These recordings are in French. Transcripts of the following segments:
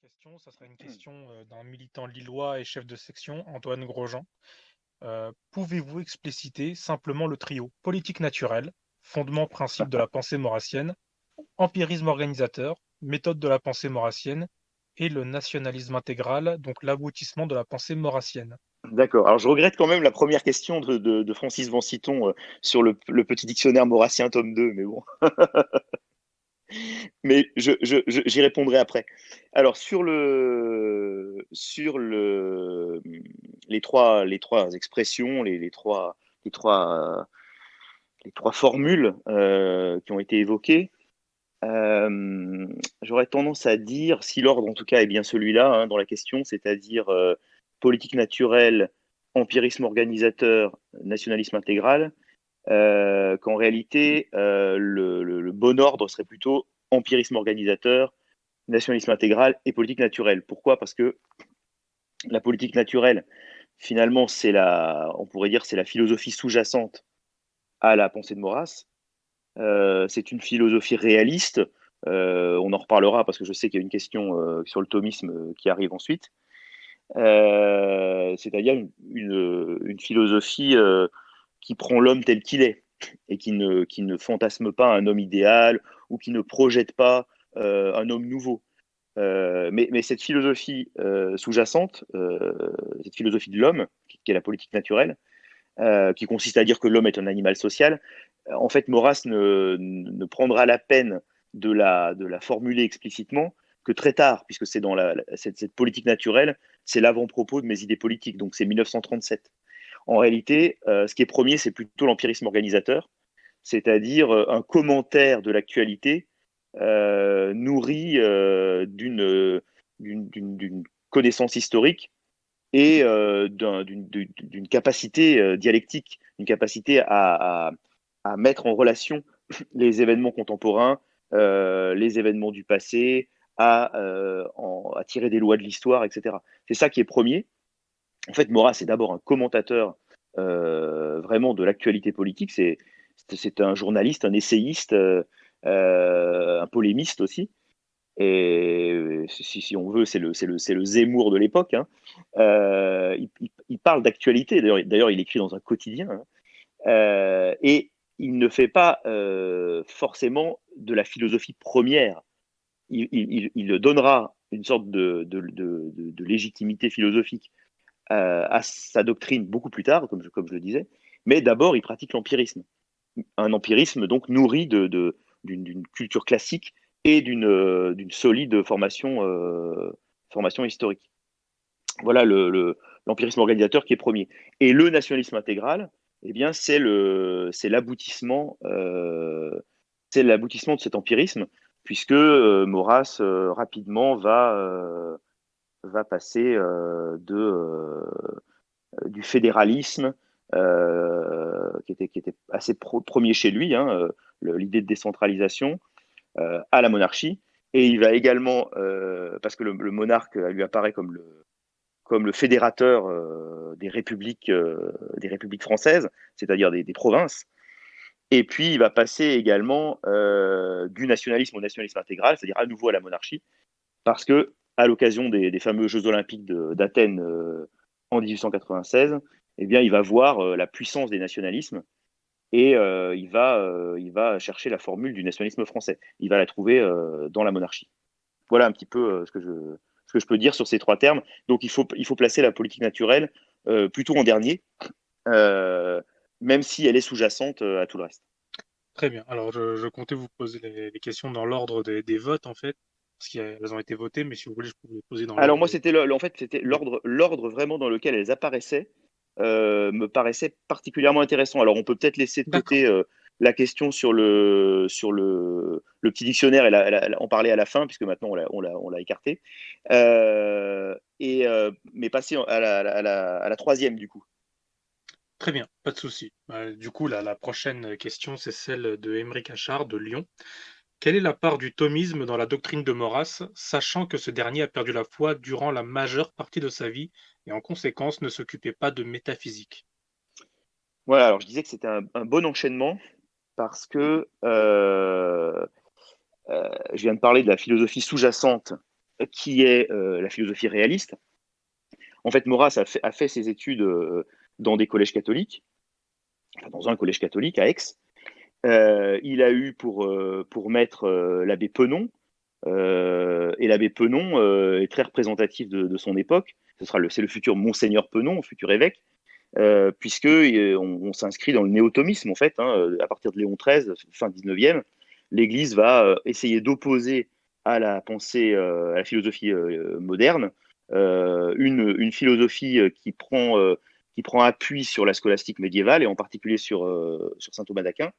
Question, ça sera une question d'un militant lillois et chef de section, Antoine Grosjean. Pouvez-vous expliciter simplement le trio politique naturelle, fondement principe de la pensée maurassienne, empirisme organisateur, méthode de la pensée maurassienne, et le nationalisme intégral, donc l'aboutissement de la pensée maurassienne? D'accord. Alors, je regrette quand même la première question de Francis Vanciton sur le petit dictionnaire maurassien tome 2, mais bon. Mais j'y répondrai après. Alors, les trois expressions, les trois formules qui ont été évoquées, j'aurais tendance à dire, si l'ordre en tout cas est bien celui-là dans la question, c'est-à-dire politique naturelle, empirisme organisateur, nationalisme intégral, qu'en réalité, le bon ordre serait plutôt empirisme organisateur, nationalisme intégral et politique naturelle. Pourquoi? Parce que la politique naturelle, finalement, on pourrait dire, c'est la philosophie sous-jacente à la pensée de Maurras. C'est une philosophie réaliste. On en reparlera parce que je sais qu'il y a une question sur le thomisme qui arrive ensuite. C'est-à-dire une philosophie qui prend l'homme tel qu'il est et qui ne fantasme pas un homme idéal ou qui ne projette pas un homme nouveau. Mais cette philosophie sous-jacente, cette philosophie de l'homme, qui est la politique naturelle, qui consiste à dire que l'homme est un animal social, en fait, Maurras ne prendra la peine de la formuler explicitement que très tard, puisque c'est dans cette politique naturelle, c'est l'avant-propos de mes idées politiques, donc c'est 1937. En réalité, ce qui est premier, c'est plutôt l'empirisme organisateur, c'est-à-dire un commentaire de l'actualité nourri d'une connaissance historique et d'une capacité dialectique, une capacité à mettre en relation les événements contemporains, les événements du passé, à tirer des lois de l'histoire, etc. C'est ça qui est premier. En fait, Maurras, c'est d'abord un commentateur vraiment de l'actualité politique. C'est un journaliste, un essayiste, un polémiste aussi. Et si on veut, c'est le Zemmour de l'époque. Il parle d'actualité. D'ailleurs, il écrit dans un quotidien. Et il ne fait pas forcément de la philosophie première. Il donnera une sorte de légitimité philosophique à sa doctrine beaucoup plus tard, comme je le disais. Mais d'abord, il pratique l'empirisme. Un empirisme donc nourri d'une culture classique et d'une solide formation historique. Voilà l'empirisme organisateur qui est premier. Et le nationalisme intégral, eh bien, c'est l'aboutissement de cet empirisme, puisque Maurras rapidement va passer du fédéralisme, qui était assez premier chez lui, l'idée de décentralisation, à la monarchie. Et il va également, parce que le monarque lui apparaît comme le fédérateur des républiques françaises, c'est-à-dire des provinces. Et puis, il va passer également du nationalisme au nationalisme intégral, c'est-à-dire à nouveau à la monarchie, parce que à l'occasion des fameux Jeux olympiques d'Athènes en 1896, eh bien, il va voir la puissance des nationalismes et il va chercher la formule du nationalisme français. Il va la trouver dans la monarchie. Voilà un petit peu ce que je peux dire sur ces trois termes. Donc il faut placer la politique naturelle plutôt en dernier, euh, même si elle est sous-jacente à tout le reste. Très bien. Alors, je comptais vous poser les questions dans l'ordre des votes, en fait, parce qu'elles ont été votées, mais si vous voulez, je peux vous les poser dans Alors l'ordre moi, en fait, c'était des... l'ordre vraiment dans lequel elles apparaissaient me paraissait particulièrement intéressant. Alors on peut peut-être laisser de D'accord. côté la question sur le petit dictionnaire et en parler à la fin, puisque maintenant on l'a écarté. Mais passer à la troisième du coup. Très bien, pas de souci. Du coup, la prochaine question, c'est celle de Émeric Achard de Lyon. Quelle est la part du thomisme dans la doctrine de Maurras, sachant que ce dernier a perdu la foi durant la majeure partie de sa vie et en conséquence ne s'occupait pas de métaphysique? Voilà, alors je disais que c'était un bon enchaînement parce que je viens de parler de la philosophie sous-jacente qui est la philosophie réaliste. En fait, Maurras a fait ses études dans des collèges catholiques, enfin, dans un collège catholique à Aix. Il a eu pour maître l'abbé Penon, et l'abbé Penon est très représentatif de son époque. C'est le futur Monseigneur Penon, futur évêque, puisque on s'inscrit dans le néo-thomisme en fait. À partir de Léon XIII, fin 19e, l'Église va essayer d'opposer à la pensée, à la philosophie moderne, une philosophie qui prend appui sur la scolastique médiévale et en particulier sur saint Thomas d'Aquin,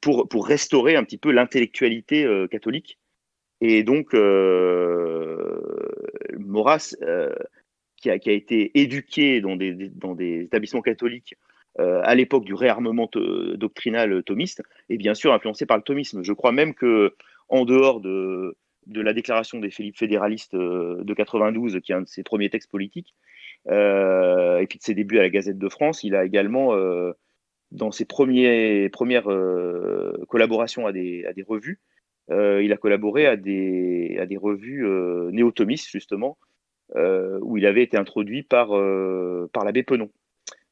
pour restaurer un petit peu l'intellectualité catholique. Et donc, Maurras, qui a été éduqué dans des établissements catholiques à l'époque du réarmement doctrinal thomiste, est bien sûr influencé par le thomisme. Je crois même que, en dehors de la déclaration des Philippe fédéralistes de 92, qui est un de ses premiers textes politiques, et puis de ses débuts à la Gazette de France, il a également, dans ses premières collaborations à des revues, il a collaboré à des revues néo-thomistes, justement, où il avait été introduit par l'abbé Penon.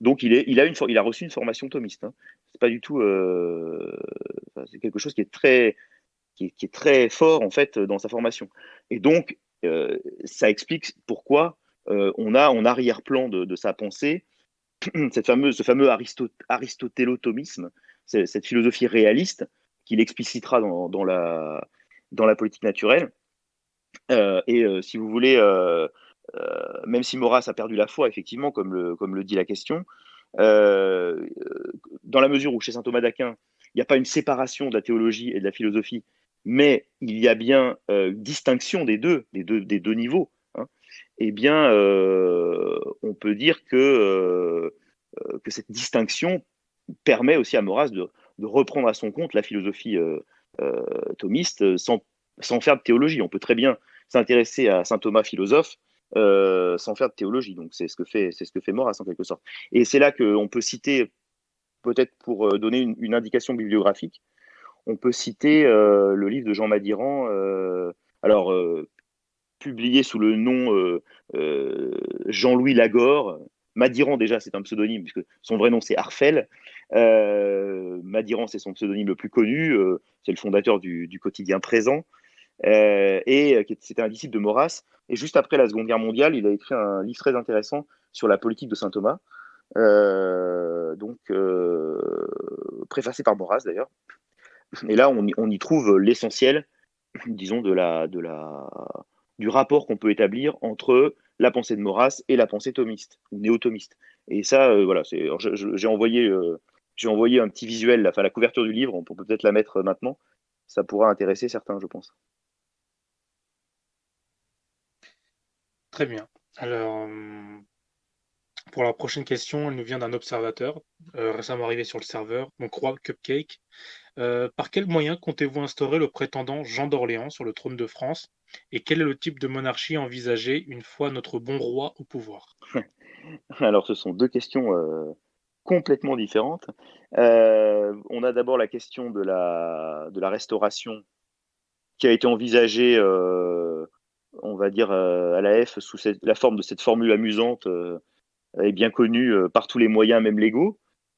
Donc il a reçu une formation thomiste. Hein. C'est pas du tout, c'est quelque chose qui est très fort en fait dans sa formation. Et donc ça explique pourquoi on a en arrière-plan de sa pensée ce fameux aristotélo-thomisme, cette philosophie réaliste qu'il explicitera dans la politique naturelle. Si vous voulez, même si Maurras a perdu la foi, effectivement, comme le dit la question, dans la mesure où chez saint Thomas d'Aquin, il n'y a pas une séparation de la théologie et de la philosophie, mais il y a bien une distinction des deux niveaux, hein, eh bien, on peut dire que cette distinction permet aussi à Maurras de reprendre à son compte la philosophie thomiste sans faire de théologie. On peut très bien s'intéresser à saint Thomas philosophe sans faire de théologie. Donc c'est ce que fait Maurras en quelque sorte. Et c'est là qu'on peut citer, peut-être pour donner une indication bibliographique, on peut citer le livre de Jean Madiran, publié sous le nom Jean-Louis Lagore. Madiran, déjà, c'est un pseudonyme, puisque son vrai nom, c'est Arfel. Madiran, c'est son pseudonyme le plus connu. C'est le fondateur du quotidien Présent. Et c'était un disciple de Maurras. Et juste après la Seconde Guerre mondiale, il a écrit un livre très intéressant sur la politique de saint Thomas, préfacé par Maurras d'ailleurs. Et là, on y trouve l'essentiel, disons, du rapport qu'on peut établir entre la pensée de Maurras et la pensée thomiste ou néo-thomiste. Et ça, voilà, j'ai envoyé un petit visuel, la couverture du livre, on peut peut-être la mettre maintenant. Ça pourra intéresser certains, je pense. Très bien. Alors, pour la prochaine question, elle nous vient d'un observateur récemment arrivé sur le serveur, donc Roi Cupcake. Par quel moyen comptez-vous instaurer le prétendant Jean d'Orléans sur le trône de France? Et quel est le type de monarchie envisagé une fois notre bon roi au pouvoir? Alors, ce sont deux questions complètement différentes. On a d'abord la question de la restauration qui a été envisagée, on va dire, à la F sous la forme de cette formule amusante et bien connue par tous les moyens, même légaux.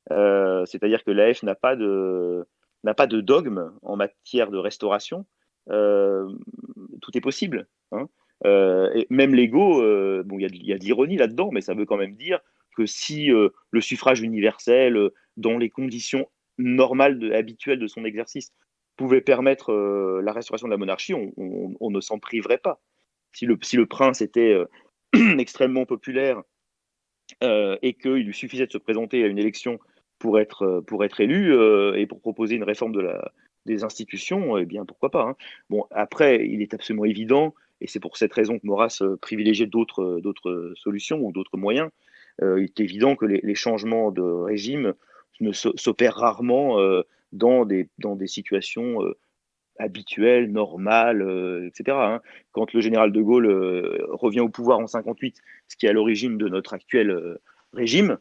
C'est-à-dire que l'AF n'a pas de dogme en matière de restauration. Tout est possible. Hein. Et même légaux, bon, il y a de l'ironie là-dedans, mais ça veut quand même dire que si le suffrage universel, dans les conditions normales, habituelles de son exercice, pouvait permettre la restauration de la monarchie, on ne s'en priverait pas. Si le prince était extrêmement populaire et qu'il lui suffisait de se présenter à une élection pour être élu et pour proposer une réforme des institutions, eh bien pourquoi pas. Hein. Bon, après, il est absolument évident, et c'est pour cette raison que Maurras privilégiait d'autres solutions ou d'autres moyens. Il est évident que les changements de régime s'opèrent rarement dans des situations habituelles, normales, etc. Hein. Quand le général de Gaulle revient au pouvoir en 58, ce qui est à l'origine de notre actuel régime,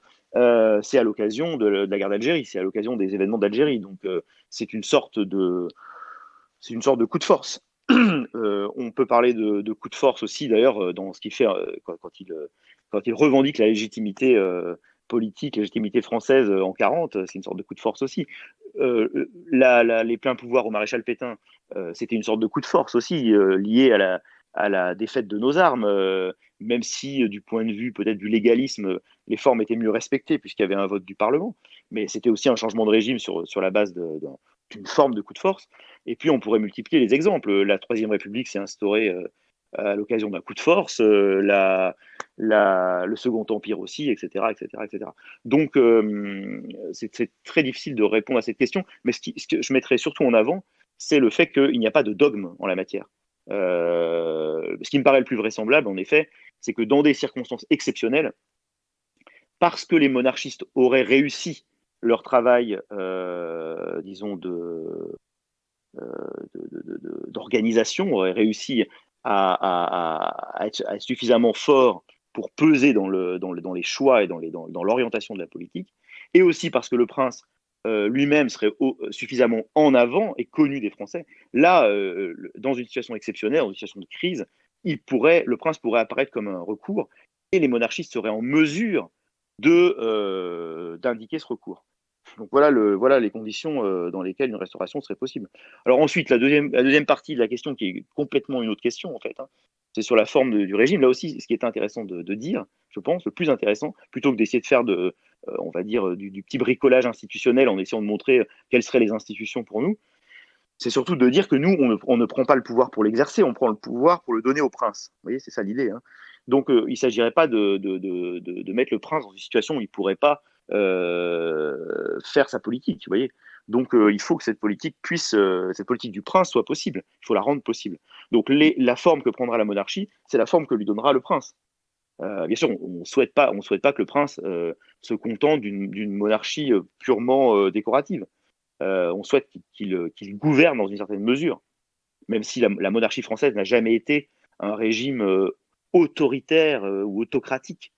c'est à l'occasion de la guerre d'Algérie, c'est à l'occasion des événements d'Algérie. Donc c'est une sorte de coup de force. On peut parler de coup de force aussi, d'ailleurs, dans ce qu'il fait quand il revendique la légitimité politique, la légitimité française en 40, c'est une sorte de coup de force aussi. Les pleins pouvoirs au maréchal Pétain, c'était une sorte de coup de force aussi, lié à la défaite de nos armes, même si du point de vue peut-être du légalisme, les formes étaient mieux respectées puisqu'il y avait un vote du Parlement, mais c'était aussi un changement de régime sur la base d'une forme de coup de force. Et puis on pourrait multiplier les exemples. La Troisième République s'est instaurée à l'occasion d'un coup de force, le Second Empire aussi, etc. etc., etc. Donc c'est très difficile de répondre à cette question, mais ce que je mettrais surtout en avant, c'est le fait qu'il n'y a pas de dogme en la matière. Ce qui me paraît le plus vraisemblable, en effet, c'est que dans des circonstances exceptionnelles, parce que les monarchistes auraient réussi leur travail, disons, d'organisation, auraient réussi à être suffisamment fort pour peser dans les choix et dans l'orientation de la politique, et aussi parce que le prince lui-même serait suffisamment en avant et connu des Français. Là, dans une situation exceptionnelle, dans une situation de crise, le prince pourrait apparaître comme un recours, et les monarchistes seraient en mesure d'indiquer ce recours. Donc voilà les conditions dans lesquelles une restauration serait possible. Alors ensuite, la deuxième partie de la question, qui est complètement une autre question en fait, hein, c'est sur la forme du régime. Là aussi, ce qui est intéressant de dire, je pense, le plus intéressant, plutôt que d'essayer de faire on va dire, du petit bricolage institutionnel en essayant de montrer quelles seraient les institutions pour nous, c'est surtout de dire que nous, on ne prend pas le pouvoir pour l'exercer, on prend le pouvoir pour le donner au prince. Vous voyez, c'est ça l'idée. Hein. Donc, il ne s'agirait pas de mettre le prince dans une situation où il ne pourrait pas faire sa politique. Vous voyez. Donc, il faut que cette politique du prince soit possible. Il faut la rendre possible. Donc, la forme que prendra la monarchie, c'est la forme que lui donnera le prince. Bien sûr, on ne souhaite pas que le prince se contente d'une monarchie purement décorative. On souhaite qu'il gouverne dans une certaine mesure, même si la monarchie française n'a jamais été un régime autoritaire ou autocratique.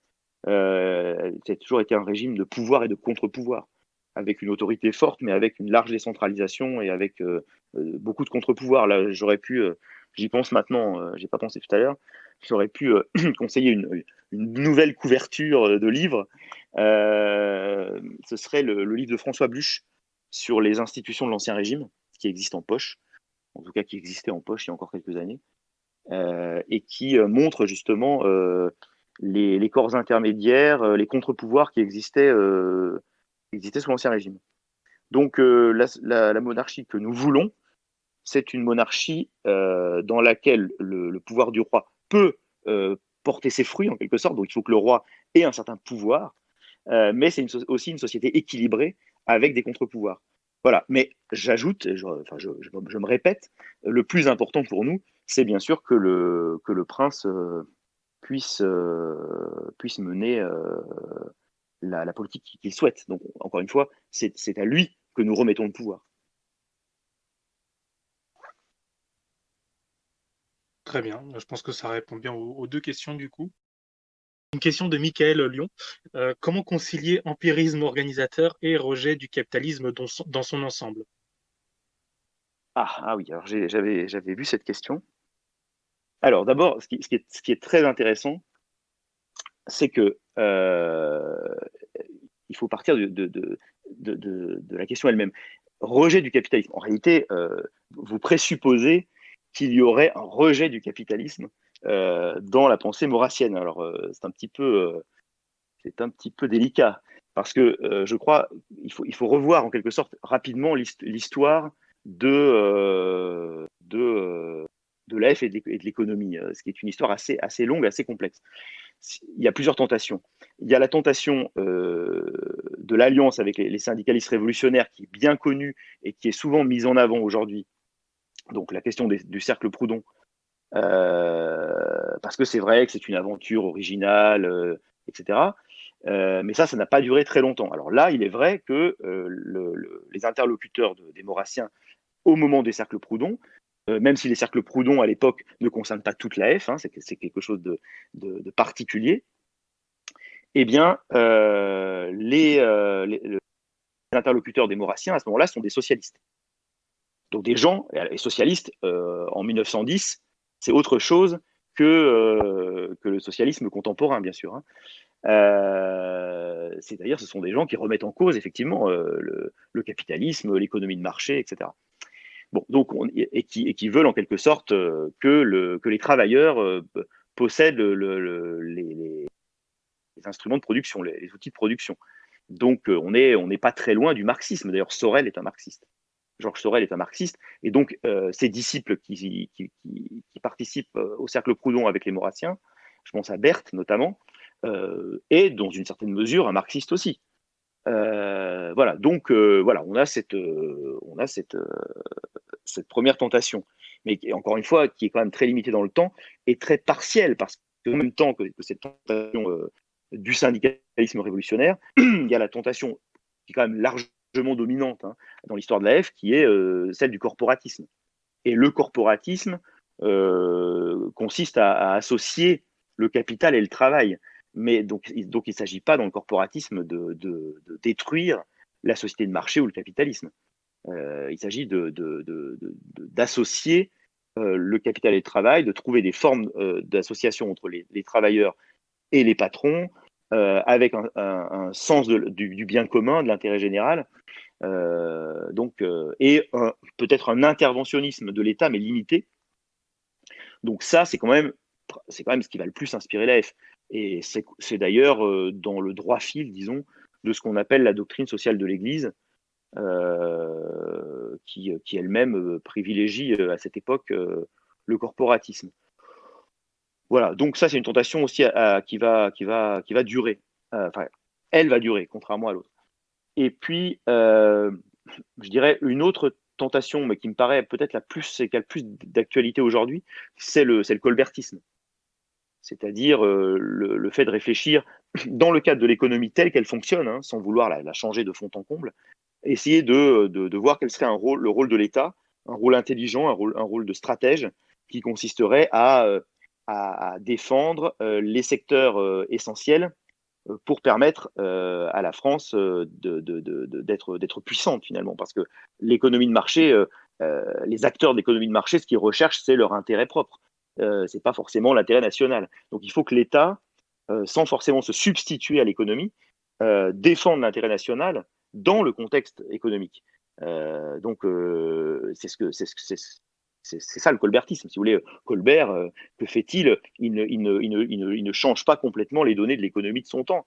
Ça a toujours été un régime de pouvoir et de contre-pouvoir, avec une autorité forte, mais avec une large décentralisation et avec beaucoup de contre-pouvoirs. Là, j'y pense maintenant, j'ai pas pensé tout à l'heure, j'aurais pu conseiller une nouvelle couverture de livre. Ce serait le livre de François Bluch sur les institutions de l'Ancien Régime, qui existe en poche, en tout cas qui existait en poche il y a encore quelques années, et qui montre justement les corps intermédiaires, les contre-pouvoirs qui existaient sous l'Ancien Régime. Donc la monarchie que nous voulons, c'est une monarchie dans laquelle le pouvoir du roi peut porter ses fruits en quelque sorte, donc il faut que le roi ait un certain pouvoir, mais c'est aussi une société équilibrée avec des contre-pouvoirs. Voilà, mais j'ajoute, je me répète, le plus important pour nous, c'est bien sûr que le prince puisse mener la politique qu'il souhaite. Donc, encore une fois, c'est à lui que nous remettons le pouvoir. Très bien, je pense que ça répond bien aux deux questions du coup. Une question de Michael Lyon. Comment concilier empirisme organisateur et rejet du capitalisme dans son ensemble? Ah oui, alors j'avais vu cette question. Alors d'abord, ce qui est très intéressant, c'est que il faut partir de la question elle-même. Rejet du capitalisme. En réalité, vous présupposez qu'il y aurait un rejet du capitalisme dans la pensée maurassienne. Alors, c'est un petit peu délicat parce que je crois il faut revoir en quelque sorte rapidement l'histoire de l'AF et de l'économie, ce qui est une histoire assez longue, assez complexe. Il y a plusieurs tentations. Il y a la tentation de l'alliance avec les syndicalistes révolutionnaires, qui est bien connue et qui est souvent mise en avant aujourd'hui. Donc la question du cercle Proudhon, parce que c'est vrai que c'est une aventure originale, etc. Mais ça n'a pas duré très longtemps. Alors là, il est vrai que les interlocuteurs des Maurassiens au moment des cercles Proudhon, même si les cercles Proudhon à l'époque ne concernent pas toute la F, hein, c'est quelque chose de particulier, eh bien, les interlocuteurs des Maurassiens à ce moment-là sont des socialistes. Donc des gens, les socialistes, en 1910, c'est autre chose que le socialisme contemporain, bien sûr. Hein. C'est-à-dire, ce sont des gens qui remettent en cause, effectivement, le capitalisme, l'économie de marché, etc. Bon, donc, et qui veulent en quelque sorte que les travailleurs possèdent les instruments de production, les outils de production. Donc, on n'est pas très loin du marxisme. D'ailleurs, Sorel est un marxiste. Georges Sorel est un marxiste, et donc ses disciples qui participent au cercle Proudhon avec les Maurassiens, je pense à Berthe notamment, est dans une certaine mesure un marxiste aussi. Voilà, donc voilà, cette première tentation, mais encore une fois, qui est quand même très limitée dans le temps et très partielle, parce qu'en même temps que cette tentation du syndicalisme révolutionnaire, il y a la tentation qui est quand même largement dominante hein, dans l'histoire de la F, qui est celle du corporatisme. Et le corporatisme consiste à associer le capital et le travail. Mais donc il ne s'agit pas dans le corporatisme de détruire la société de marché ou le capitalisme. Il s'agit d'associer le capital et le travail, de trouver des formes d'association entre les travailleurs et les patrons, avec un sens du bien commun, de l'intérêt général, et peut-être un interventionnisme de l'État, mais limité. Donc ça, c'est quand même ce qui va le plus inspirer l'AF. Et c'est d'ailleurs dans le droit fil, disons, de ce qu'on appelle la doctrine sociale de l'Église, qui elle-même privilégie à cette époque le corporatisme. Voilà, donc ça c'est une tentation aussi qui va durer. Enfin, elle va durer, contrairement à l'autre. Et puis, je dirais une autre tentation, mais qui me paraît peut-être qui a le plus d'actualité aujourd'hui, c'est le colbertisme. C'est-à-dire le fait de réfléchir dans le cadre de l'économie telle qu'elle fonctionne, hein, sans vouloir la changer de fond en comble, essayer de voir quel serait le rôle de l'État, un rôle intelligent, un rôle de stratège, qui consisterait à défendre les secteurs essentiels pour permettre à la France d'être puissante finalement. Parce que l'économie de marché, les acteurs de l'économie de marché, ce qu'ils recherchent, c'est leur intérêt propre. C'est pas forcément l'intérêt national. Donc il faut que l'État, sans forcément se substituer à l'économie, défende l'intérêt national dans le contexte économique. Donc c'est ça le colbertisme. Si vous voulez, Colbert, que fait-il il ne change pas complètement les données de l'économie de son temps.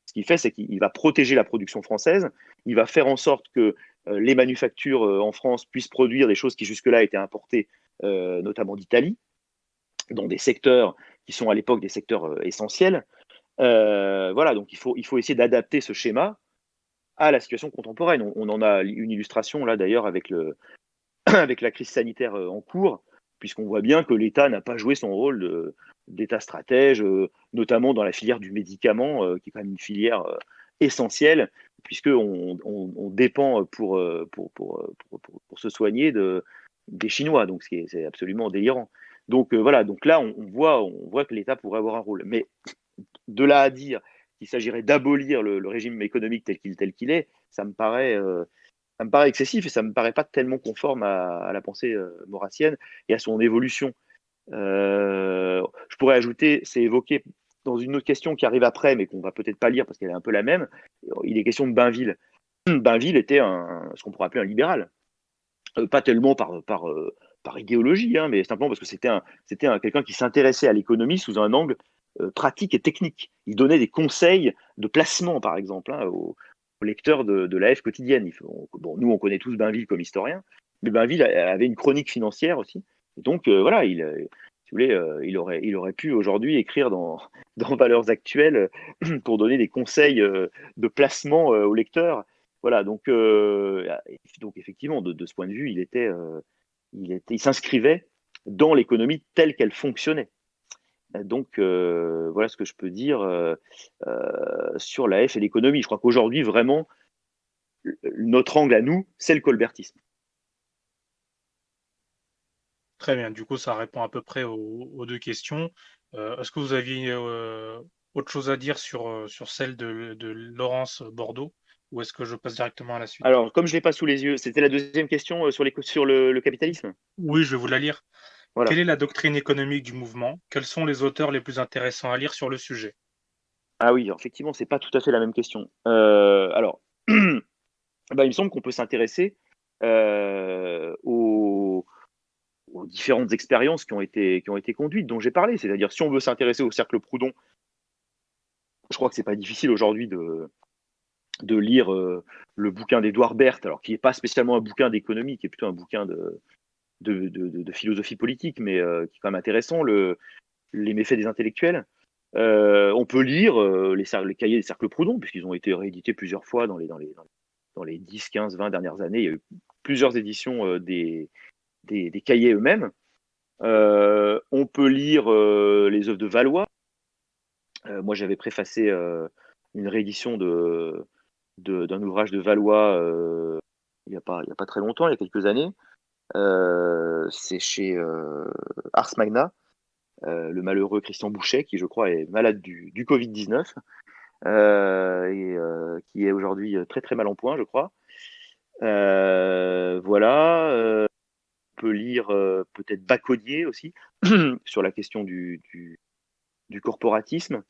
Ce qu'il fait, c'est qu'il va protéger la production française, il va faire en sorte que les manufactures en France puissent produire des choses qui jusque-là étaient importées, notamment d'Italie, dans des secteurs qui sont à l'époque des secteurs essentiels. Voilà, donc il faut essayer d'adapter ce schéma à la situation contemporaine. On en a une illustration là d'ailleurs avec avec la crise sanitaire en cours, puisqu'on voit bien que l'État n'a pas joué son rôle d'État stratège, notamment dans la filière du médicament, qui est quand même une filière essentielle, puisqu'on dépend pour se soigner des Chinois, donc c'est absolument délirant. Donc voilà, donc là on voit que l'État pourrait avoir un rôle. Mais de là à dire qu'il s'agirait d'abolir le régime économique tel qu'il est, ça me paraît excessif et ça me paraît pas tellement conforme à la pensée maurassienne et à son évolution. Je pourrais ajouter, c'est évoqué dans une autre question qui arrive après, mais qu'on va peut-être pas lire parce qu'elle est un peu la même. Il est question de Bainville. Bainville était ce qu'on pourrait appeler un libéral, pas tellement par idéologie, hein, mais simplement parce que c'était quelqu'un qui s'intéressait à l'économie sous un angle pratique et technique. Il donnait des conseils de placement, par exemple, hein, aux lecteurs de la F quotidienne. Bon, nous, on connaît tous Bainville comme historien, mais Bainville avait une chronique financière aussi. Et donc, voilà, si vous voulez, il aurait pu aujourd'hui écrire dans Valeurs Actuelles pour donner des conseils de placement aux lecteurs. Voilà, donc effectivement, de ce point de vue, il s'inscrivait dans l'économie telle qu'elle fonctionnait. Donc voilà ce que je peux dire sur la F et l'économie. Je crois qu'aujourd'hui, vraiment, notre angle à nous, c'est le colbertisme. Très bien, du coup, ça répond à peu près aux deux questions. Est-ce que vous aviez autre chose à dire sur celle de Laurence Bordeaux, ou est-ce que je passe directement à la suite? Alors, comme je ne l'ai pas sous les yeux, c'était la deuxième question sur le capitalisme. Oui, je vais vous la lire. Voilà. Quelle est la doctrine économique du mouvement? Quels sont les auteurs les plus intéressants à lire sur le sujet? Ah oui, alors, effectivement, c'est pas tout à fait la même question. Alors, bah, il me semble qu'on peut s'intéresser aux différentes expériences qui ont été conduites, dont j'ai parlé. C'est-à-dire, si on veut s'intéresser au cercle Proudhon, je crois que c'est pas difficile aujourd'hui de lire le bouquin d'Edouard Berthe, alors qui n'est pas spécialement un bouquin d'économie, qui est plutôt un bouquin de philosophie politique, mais qui est quand même intéressant, les méfaits des intellectuels. On peut lire les cahiers des cercles Proudhon, puisqu'ils ont été réédités plusieurs fois dans les 10, 15, 20 dernières années. Il y a eu plusieurs éditions des cahiers eux-mêmes. On peut lire les œuvres de Valois. Moi, j'avais préfacé une réédition d'un ouvrage de Valois il y a pas très longtemps, il y a quelques années. C'est chez Ars Magna, le malheureux Christian Bouchet, qui je crois est malade du Covid-19 et qui est aujourd'hui très très mal en point, je crois. Voilà. On peut lire peut-être Baconnier aussi sur la question du corporatisme.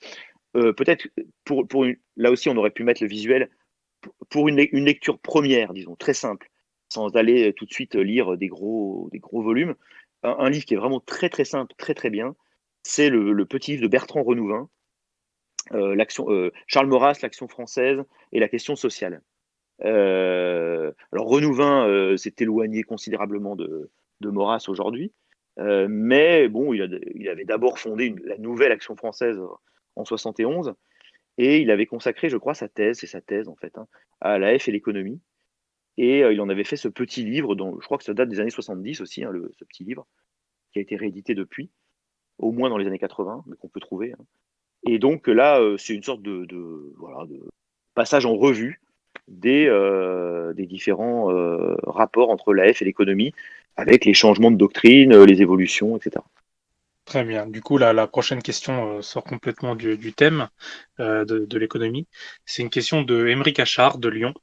Peut-être là aussi on aurait pu mettre le visuel pour une lecture première, disons, très simple, sans aller tout de suite lire des gros volumes. Un livre qui est vraiment très très simple, très très bien, c'est le petit livre de Bertrand Renouvin, Charles Maurras, l'action française et la question sociale. Alors Renouvin s'est éloigné considérablement de Maurras aujourd'hui, mais bon, il avait d'abord fondé la nouvelle action française en 71, et il avait consacré, je crois, c'est sa thèse en fait, hein, à la F et l'économie. Et il en avait fait ce petit livre, dont je crois que ça date des années 70 aussi, hein, ce petit livre, qui a été réédité depuis, au moins dans les années 80, mais qu'on peut trouver, hein. Et donc là, c'est une sorte voilà, de passage en revue des différents rapports entre la F et l'économie, avec les changements de doctrine, les évolutions, etc. Très bien. Du coup, la prochaine question sort complètement du thème de l'économie. C'est une question de Émeric Achard de Lyon.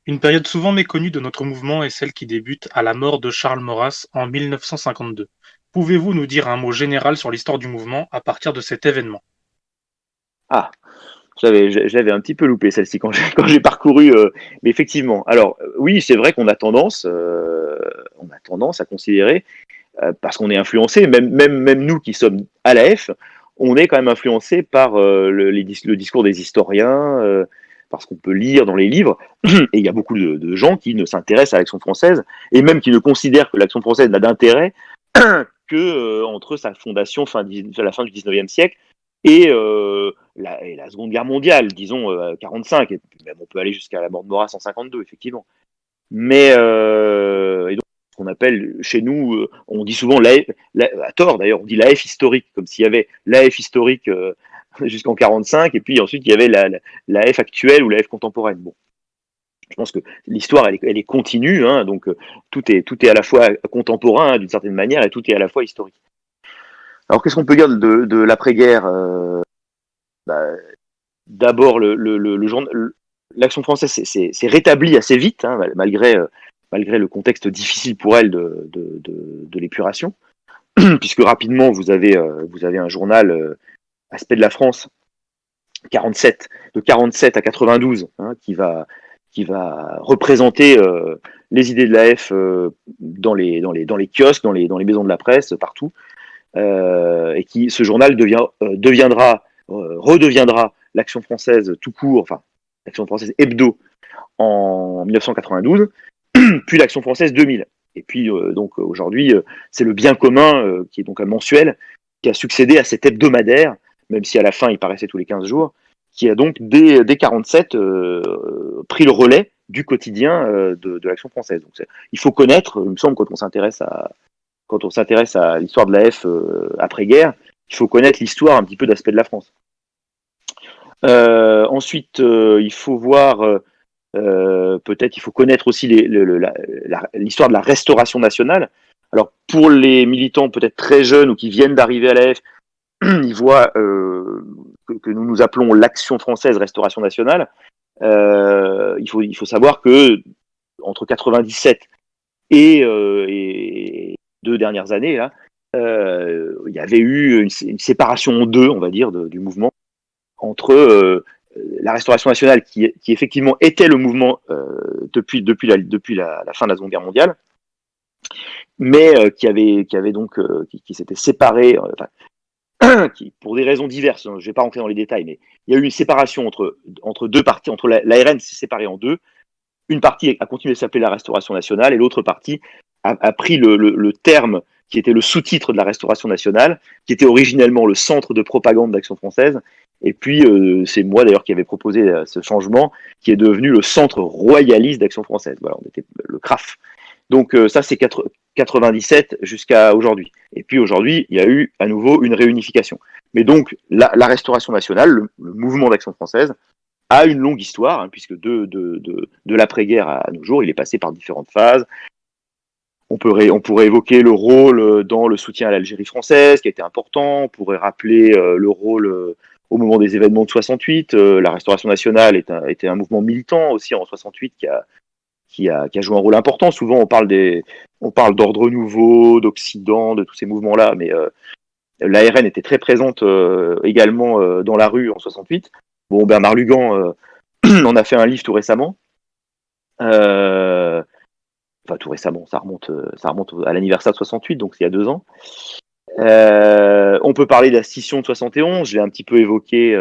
Une période souvent méconnue de notre mouvement est celle qui débute à la mort de Charles Maurras en 1952. Pouvez-vous nous dire un mot général sur l'histoire du mouvement à partir de cet événement? Ah, je l'avais un petit peu loupé celle-ci quand j'ai parcouru, mais effectivement. Alors oui, c'est vrai qu'on a on a tendance à considérer, parce qu'on est influencé, même nous qui sommes à la F, on est quand même influencé par le discours des historiens, parce qu'on peut lire dans les livres, et il y a beaucoup de gens qui ne s'intéressent à l'Action française, et même qui ne considèrent que l'Action française n'a d'intérêt que entre sa fondation à la fin du 19e siècle et la Seconde Guerre mondiale, disons 45, et même on peut aller jusqu'à la mort de Maurras en 52, effectivement. Mais et donc, ce qu'on appelle chez nous, on dit souvent à tort d'ailleurs, on dit la F historique, comme s'il y avait la F historique jusqu'en 45, et puis ensuite il y avait la F actuelle ou la F contemporaine. Bon, je pense que l'histoire elle est continue, hein, donc tout est à la fois contemporain, hein, d'une certaine manière, et tout est à la fois historique. Alors qu'est-ce qu'on peut dire de l'après-guerre? Bah, D'abord, l'Action française s'est rétablie assez vite, hein, malgré le contexte difficile pour elle de l'épuration, puisque rapidement, vous avez un journal, Aspect de la France, 47, de 47 à 92, hein, qui va représenter les idées de la F dans les kiosques, dans les maisons de la presse, partout, et ce journal redeviendra l'Action française tout court, enfin l'Action française hebdo en 1992, puis l'Action française 2000. Et puis donc aujourd'hui, c'est le Bien commun, qui est donc un mensuel, qui a succédé à cet hebdomadaire, même si à la fin il paraissait tous les 15 jours, qui a donc dès 47 pris le relais du quotidien de l'Action française. Donc il faut connaître, il me semble, quand on s'intéresse à l'histoire de la F après-guerre, il faut connaître l'histoire un petit peu d'Aspect de la France. Ensuite, il faut voir, peut-être il faut connaître aussi l'histoire de la Restauration nationale. Alors pour les militants peut-être très jeunes ou qui viennent d'arriver à la F, ils voient que nous appelons l'Action française Restauration nationale. Il faut savoir que entre 97 et 2 dernières années, là, il y avait eu une séparation en deux, on va dire, du mouvement entre la Restauration nationale, qui effectivement était le mouvement depuis la fin de la Seconde Guerre mondiale, mais qui s'était séparé, pour des raisons diverses. Je ne vais pas rentrer dans les détails, mais il y a eu une séparation entre deux parties. L'ARN s'est séparée en deux. Une partie a continué de s'appeler la Restauration nationale et l'autre partie a pris le terme qui était le sous-titre de la Restauration nationale, qui était originellement le Centre de propagande d'Action française. Et puis, c'est moi d'ailleurs qui avais proposé ce changement, qui est devenu le Centre royaliste d'Action française. Voilà, on était le CRAF. Donc ça, c'est 97 jusqu'à aujourd'hui. Et puis aujourd'hui, il y a eu à nouveau une réunification. Mais donc, la Restauration nationale, le mouvement d'Action française, a une longue histoire, hein, puisque de l'après-guerre à nos jours, il est passé par différentes phases. On pourrait évoquer le rôle dans le soutien à l'Algérie française, qui a été important. On pourrait rappeler le rôle au moment des événements de 68. La Restauration nationale était un mouvement militant aussi en 68 qui a joué un rôle important. Souvent, on parle d'ordre nouveau, d'Occident, de tous ces mouvements-là, mais l'ARN était très présente également dans la rue en 68. Bon, Bernard Lugan en a fait un livre tout récemment. Enfin, tout récemment, ça remonte à l'anniversaire de 68, donc c'est il y a 2 ans. On peut parler de la scission de 71. Je l'ai un petit peu évoqué,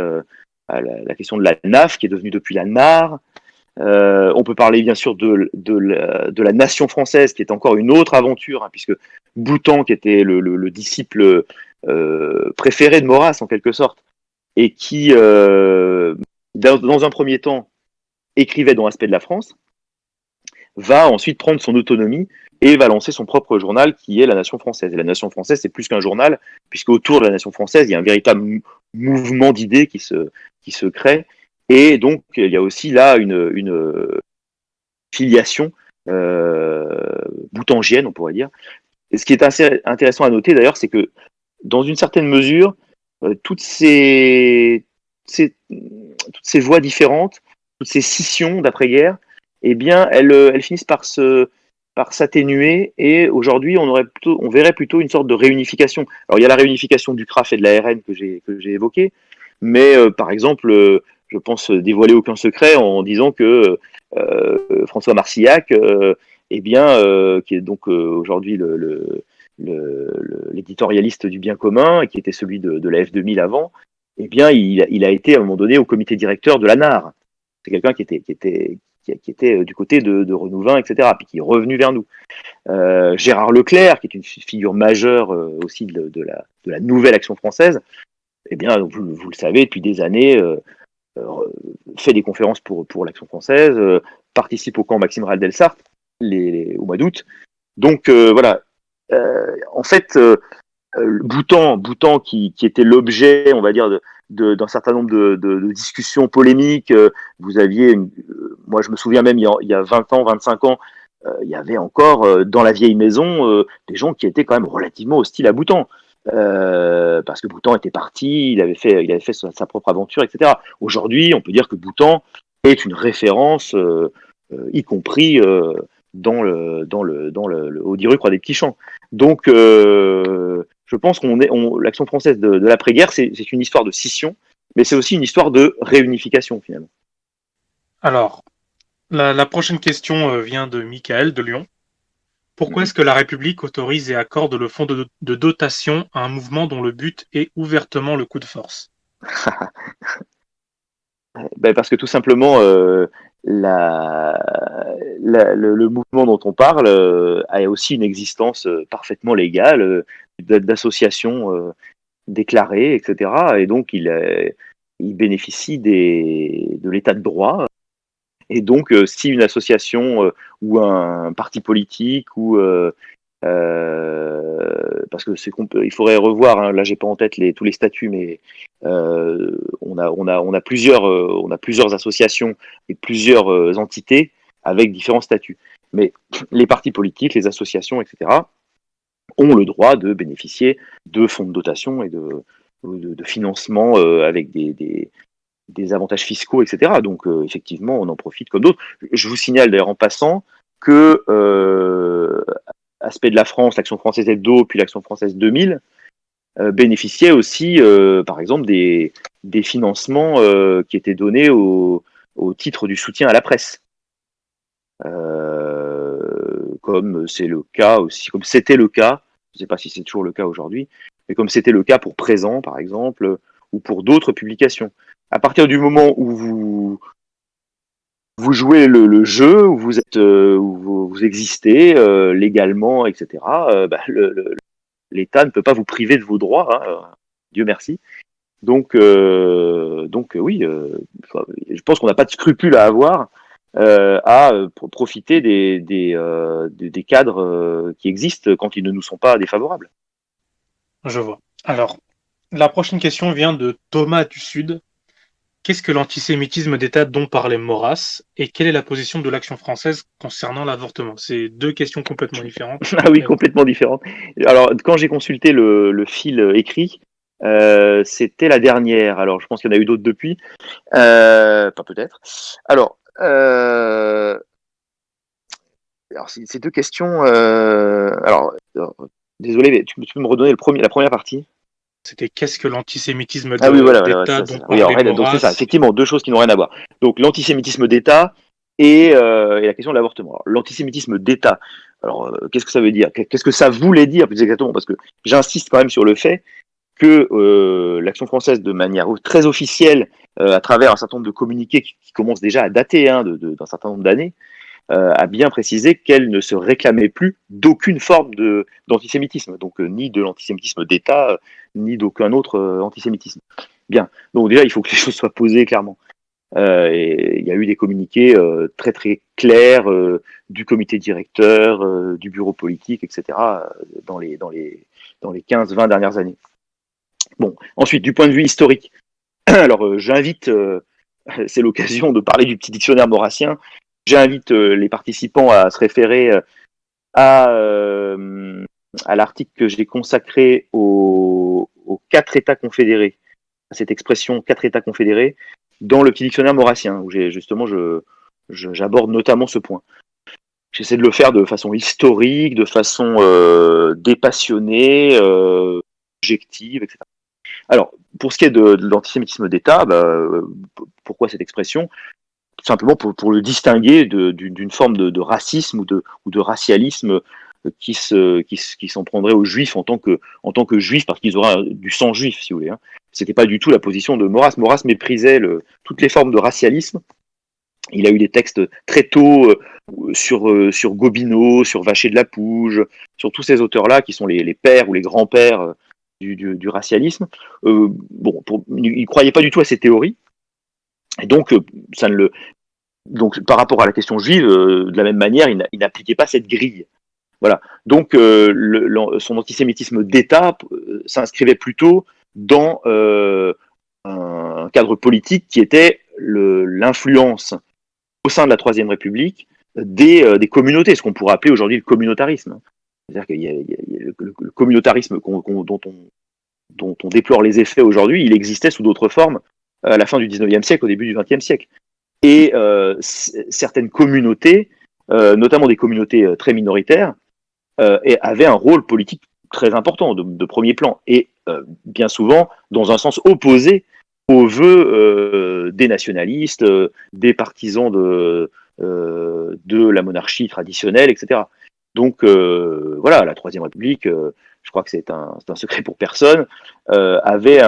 la question de la NAF, qui est devenue depuis la NAR. On peut parler bien sûr de la nation française, qui est encore une autre aventure, hein, puisque Boutan, qui était le disciple préféré de Maurras en quelque sorte, et qui, dans un premier temps, écrivait dans Aspect de la France, va ensuite prendre son autonomie et va lancer son propre journal qui est La Nation française. Et La Nation française, c'est plus qu'un journal, puisque autour de La Nation française, il y a un véritable mouvement d'idées qui se crée. Et donc, il y a aussi là une filiation boutangienne, on pourrait dire. Et ce qui est assez intéressant à noter, d'ailleurs, c'est que dans une certaine mesure, toutes ces voies différentes, toutes ces scissions d'après-guerre, eh bien, elles finissent par s'atténuer, et aujourd'hui, on verrait plutôt une sorte de réunification. Alors, il y a la réunification du CRAF et de l'ARN que j'ai évoqué, mais par exemple, je pense dévoiler aucun secret en disant que François Marcillac, eh bien, qui est donc aujourd'hui l'éditorialiste du bien commun, et qui était celui de la F2000 avant, eh bien, il a été à un moment donné au comité directeur de la NAR. C'est quelqu'un qui était du côté de Renouvin, etc., puis qui est revenu vers nous. Gérard Leclerc, qui est une figure majeure aussi de la nouvelle Action française, eh bien, vous le savez, depuis des années, fait des conférences pour l'Action française, participe au camp Maxime Raldel-Sartre au mois d'août. Donc voilà. En fait, Boutan qui était l'objet, on va dire, d'un certain nombre de discussions polémiques. Vous aviez, moi je me souviens même il y a 20 ans, 25 ans, il y avait encore dans la vieille maison des gens qui étaient quand même relativement hostiles à Boutan. Parce que Boutan était parti, il avait fait sa propre aventure, etc. Aujourd'hui, on peut dire que Boutan est une référence, y compris au 10 rue Croix des Petits Champs. Donc, je pense l'Action française de l'après-guerre, c'est une histoire de scission, mais c'est aussi une histoire de réunification, finalement. Alors, la prochaine question vient de Michael de Lyon. Pourquoi est-ce que la République autorise et accorde le fonds de dotation à un mouvement dont le but est ouvertement le coup de force? Parce que tout simplement, le mouvement dont on parle a aussi une existence parfaitement légale, d'associations déclarées, etc. Et donc, il bénéficie de l'état de droit. Et donc, si une association ou un parti politique parce que il faudrait revoir, hein, là j'ai pas en tête tous les statuts, mais on a plusieurs associations et plusieurs entités avec différents statuts. Mais les partis politiques, les associations, etc., ont le droit de bénéficier de fonds de dotation et de financement avec des des avantages fiscaux, etc. Donc, effectivement, on en profite comme d'autres. Je vous signale d'ailleurs en passant que Aspect de la France, l'Action française Hebdo, puis l'Action française 2000, bénéficiaient aussi, par exemple, des financements qui étaient donnés au titre du soutien à la presse. Comme c'est le cas aussi, comme c'était le cas, je ne sais pas si c'est toujours le cas aujourd'hui, mais comme c'était le cas pour Présent, par exemple, ou pour d'autres publications. À partir du moment où vous jouez le jeu, où vous êtes, où vous existez légalement, etc., l'État ne peut pas vous priver de vos droits, hein, Dieu merci. Donc oui, je pense qu'on n'a pas de scrupule à avoir à profiter des cadres qui existent quand ils ne nous sont pas défavorables. Je vois. Alors, la prochaine question vient de Thomas du Sud. Qu'est-ce que l'antisémitisme d'État dont parlait Maurras et quelle est la position de l'Action française concernant l'avortement? C'est deux questions complètement différentes. Ah oui, Mais bon, complètement différente. Alors, quand j'ai consulté le fil écrit, c'était la dernière. Alors, je pense qu'il y en a eu d'autres depuis. Enfin, peut-être. Alors, ces deux questions. Désolé, mais tu peux me redonner la première partie? c'était qu'est-ce que l'antisémitisme Ah oui, voilà, d'État dont oui, alors, parlait donc c'est ça, Maurras? effectivement, deux choses qui n'ont rien à voir. Donc, l'antisémitisme d'État et la question de l'avortement. Alors, l'antisémitisme d'État, alors, qu'est-ce que ça veut dire? Qu'est-ce que ça voulait dire plus exactement? Parce que j'insiste quand même sur le fait que l'Action française, de manière très officielle, à travers un certain nombre de communiqués qui commencent déjà à dater d'un certain nombre d'années, a bien précisé qu'elle ne se réclamait plus d'aucune forme d'antisémitisme, donc ni de l'antisémitisme d'État, ni d'aucun autre antisémitisme. Bien, donc déjà, il faut que les choses soient posées clairement. Et il y a eu des communiqués très très clairs du comité directeur, du bureau politique, etc., dans les 15-20 dernières années. Bon, ensuite, du point de vue historique, alors j'invite, c'est l'occasion de parler du petit dictionnaire maurassien, j'invite les participants à se référer à, euh, à l'article que j'ai consacré aux quatre États confédérés, à cette expression quatre États confédérés, dans le petit dictionnaire maurassien, où j'aborde notamment ce point. J'essaie de le faire de façon historique, de façon dépassionnée, objective, etc. Alors, pour ce qui est de l'antisémitisme d'État, pourquoi cette expression? Simplement pour le distinguer d'une forme de racisme ou de racialisme qui s'en prendrait aux juifs en tant que juifs parce qu'ils auraient du sang juif, si vous voulez. Hein. C'était pas du tout la position de Maurras. Maurras méprisait toutes les formes de racialisme. Il a eu des textes très tôt sur Gobineau, sur Vacher de la Pouge, sur tous ces auteurs-là qui sont les pères ou les grands-pères du racialisme. Il ne croyait pas du tout à ces théories. Et donc, donc par rapport à la question juive, de la même manière, il n'appliquait pas cette grille. Voilà. Donc, son antisémitisme d'État s'inscrivait plutôt dans un cadre politique qui était l'influence au sein de la Troisième République des communautés, ce qu'on pourrait appeler aujourd'hui le communautarisme. C'est-à-dire qu'il y a le communautarisme dont on déplore les effets aujourd'hui, il existait sous d'autres formes à la fin du 19e siècle, au début du 20e siècle. Et certaines communautés, notamment des communautés très minoritaires, avaient un rôle politique très important, de premier plan, et bien souvent dans un sens opposé aux vœux des nationalistes, des partisans de la monarchie traditionnelle, etc. Donc voilà, la Troisième République, je crois que c'est un secret pour personne, avait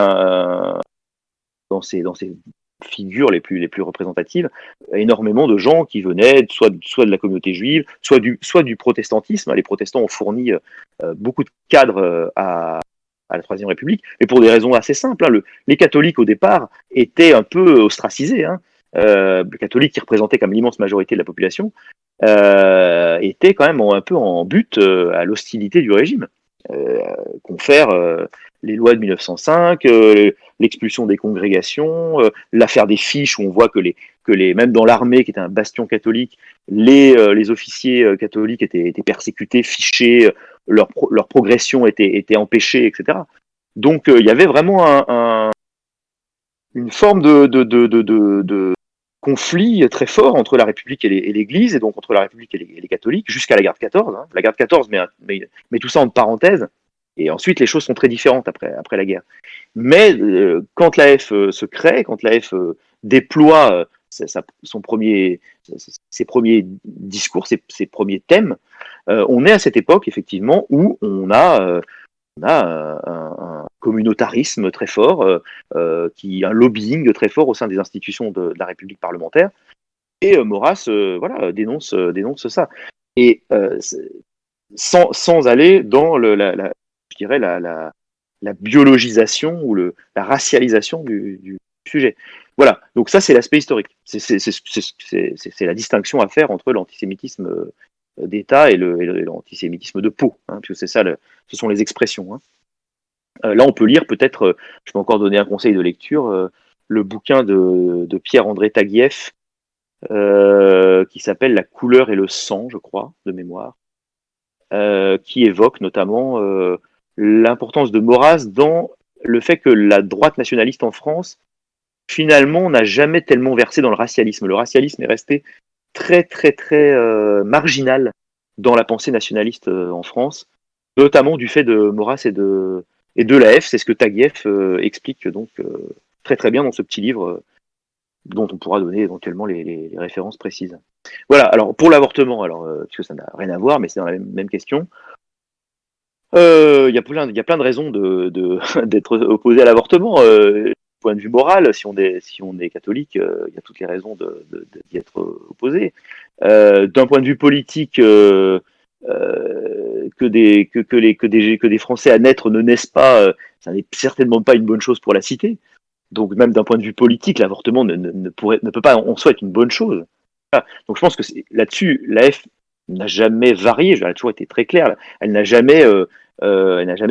dans ses figures les plus représentatives, énormément de gens qui venaient soit de la communauté juive, soit du protestantisme. Les protestants ont fourni beaucoup de cadres à la Troisième République, mais pour des raisons assez simples. Hein. Les catholiques, au départ, étaient un peu ostracisés. Hein. Les catholiques, qui représentaient comme l'immense majorité de la population, étaient quand même un peu en but à l'hostilité du régime. Confère les lois de 1905, l'expulsion des congrégations, l'affaire des fiches où on voit que même dans l'armée, qui était un bastion catholique, les officiers catholiques étaient persécutés, fichés, leur progression était empêchée, etc. Donc il y avait vraiment une forme de conflit très fort entre la République et l'Église, et donc entre la République et les catholiques, jusqu'à la guerre de 14. Hein. La guerre de 14 met tout ça en parenthèse, et ensuite les choses sont très différentes après la guerre. Mais quand l'AF se crée, quand l'AF déploie ses premiers discours, ses premiers thèmes, on est à cette époque, effectivement, où on a un communautarisme très fort, un lobbying très fort au sein des institutions de la République parlementaire. Et Maurras dénonce ça. Et sans aller dans je dirais la biologisation ou la racialisation du sujet. Voilà, donc ça c'est l'aspect historique. C'est la distinction à faire entre l'antisémitisme d'État et l'antisémitisme de peau, hein, puisque ce sont les expressions. Hein. Là, on peut lire peut-être, je peux encore donner un conseil de lecture, le bouquin de Pierre-André Taguieff, qui s'appelle La couleur et le sang, je crois, de mémoire, qui évoque notamment l'importance de Maurras dans le fait que la droite nationaliste en France, finalement, n'a jamais tellement versé dans le racialisme. Le racialisme est resté très, très, très marginal dans la pensée nationaliste en France, notamment du fait de Maurras et de l'AF. C'est ce que Taguieff explique donc très, très bien dans ce petit livre dont on pourra donner éventuellement les références précises. Voilà, alors pour l'avortement, puisque ça n'a rien à voir, mais c'est dans la même question. Il y a plein de raisons d'être opposé à l'avortement. Du point de vue moral, si on est catholique, il y a toutes les raisons d'y être opposé. D'un point de vue politique, que des Français à naître ne naissent pas, ça n'est certainement pas une bonne chose pour la cité. Donc même d'un point de vue politique, l'avortement ne peut pas en soi être une bonne chose. Voilà. Donc je pense que là-dessus, l'AF n'a jamais varié, elle a toujours été très claire. Elle n'a jamais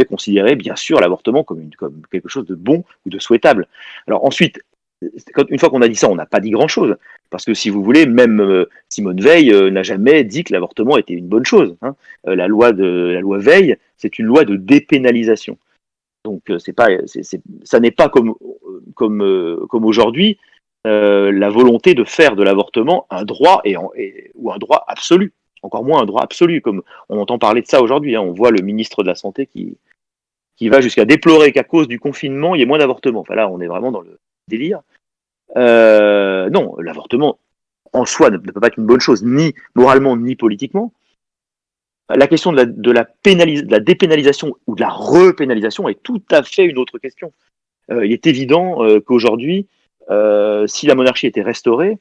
considéré, bien sûr, l'avortement comme quelque chose de bon ou de souhaitable. Alors ensuite, une fois qu'on a dit ça, on n'a pas dit grand-chose. Parce que si vous voulez, même Simone Veil n'a jamais dit que l'avortement était une bonne chose. Hein. La loi Veil, c'est une loi de dépénalisation. Donc ça n'est pas comme aujourd'hui la volonté de faire de l'avortement un droit ou un droit absolu. Encore moins un droit absolu, comme on entend parler de ça aujourd'hui. Hein. On voit le ministre de la Santé qui va jusqu'à déplorer qu'à cause du confinement, il y ait moins d'avortements. Enfin là, on est vraiment dans le délire. Non, l'avortement en soi ne peut pas être une bonne chose, ni moralement, ni politiquement. La question de la dépénalisation ou de la repénalisation est tout à fait une autre question. Il est évident qu'aujourd'hui, si la monarchie était restaurée,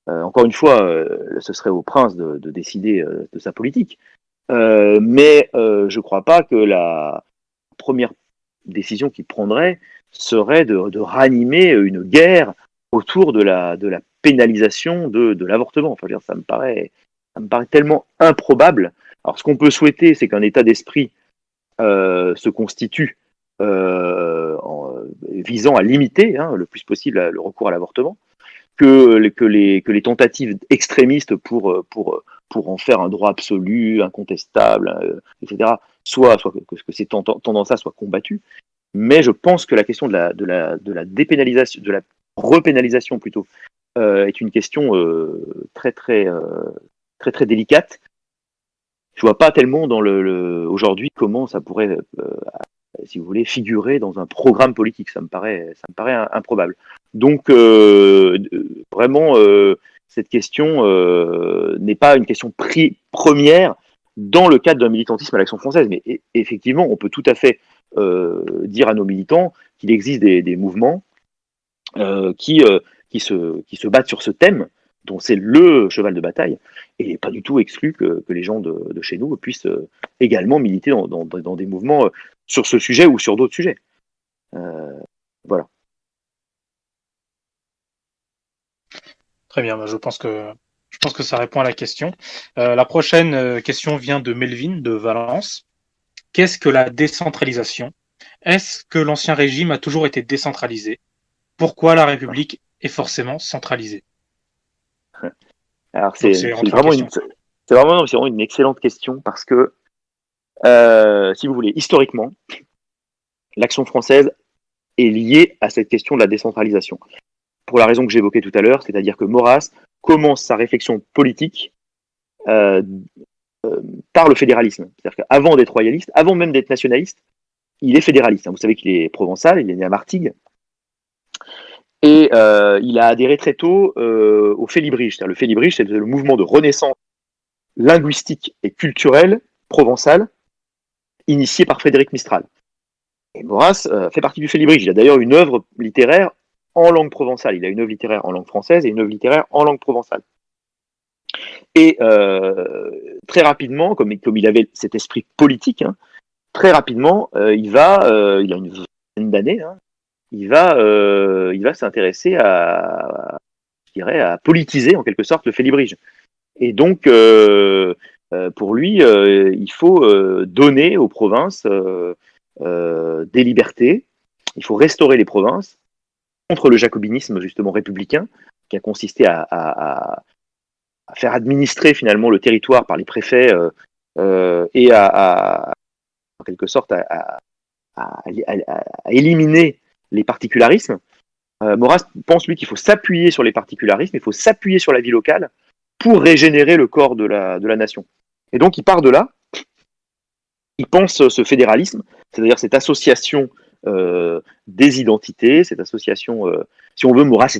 encore une fois, ce serait au prince de décider de sa politique. Mais je ne crois pas que la première décision qu'il prendrait serait de ranimer une guerre autour de la pénalisation de l'avortement. Enfin, ça me paraît tellement improbable. Alors, ce qu'on peut souhaiter, c'est qu'un état d'esprit se constitue visant à limiter le plus possible le recours à l'avortement, que les tentatives extrémistes pour en faire un droit absolu, incontestable, etc., que ces tendances-là soient combattues. Mais je pense que la question de la dépénalisation, de la repénalisation plutôt, est une question très, très, très, très délicate. Je vois pas tellement aujourd'hui comment ça pourrait, si vous voulez, figurer dans un programme politique. Ça me paraît improbable. Donc vraiment, cette question n'est pas une question première dans le cadre d'un militantisme à l'Action française. Mais effectivement, on peut tout à fait dire à nos militants qu'il existe des mouvements qui se battent sur ce thème, dont c'est le cheval de bataille, et pas du tout exclu que les gens de chez nous puissent également militer dans des mouvements sur ce sujet ou sur d'autres sujets. Voilà. Très bien, je pense que ça répond à la question. La prochaine question vient de Melvin de Valence. Qu'est-ce que la décentralisation? Est-ce que l'ancien régime a toujours été décentralisé? Pourquoi la République est forcément centralisée? Alors c'est vraiment une excellente question parce que si vous voulez, historiquement, l'Action française est lié à cette question de la décentralisation. Pour la raison que j'évoquais tout à l'heure, c'est-à-dire que Maurras commence sa réflexion politique euh, par le fédéralisme. C'est-à-dire qu'avant d'être royaliste, avant même d'être nationaliste, il est fédéraliste. Vous savez qu'il est provençal, il est né à Martigues. Et il a adhéré très tôt au Félibrige. Le Félibrige, c'est le mouvement de renaissance linguistique et culturelle provençale initié par Frédéric Mistral. Et Maurras fait partie du Félibrige. Il a d'ailleurs une œuvre littéraire en langue provençale. Il a une œuvre littéraire en langue française et une œuvre littéraire en langue provençale. Et très rapidement, comme il avait cet esprit politique, très rapidement, il a une vingtaine d'années, il va s'intéresser à politiser en quelque sorte le Félibrige. Et donc, pour lui, il faut donner aux provinces des libertés, il faut restaurer les provinces contre le jacobinisme justement républicain qui a consisté à faire administrer finalement le territoire par les préfets et en quelque sorte à éliminer les particularismes. Maurras pense lui qu'il faut s'appuyer sur les particularismes, il faut s'appuyer sur la vie locale pour régénérer le corps de la nation. Et donc il part de là, il pense ce fédéralisme, c'est-à-dire cette association des identités, cette association, si on veut, Maurras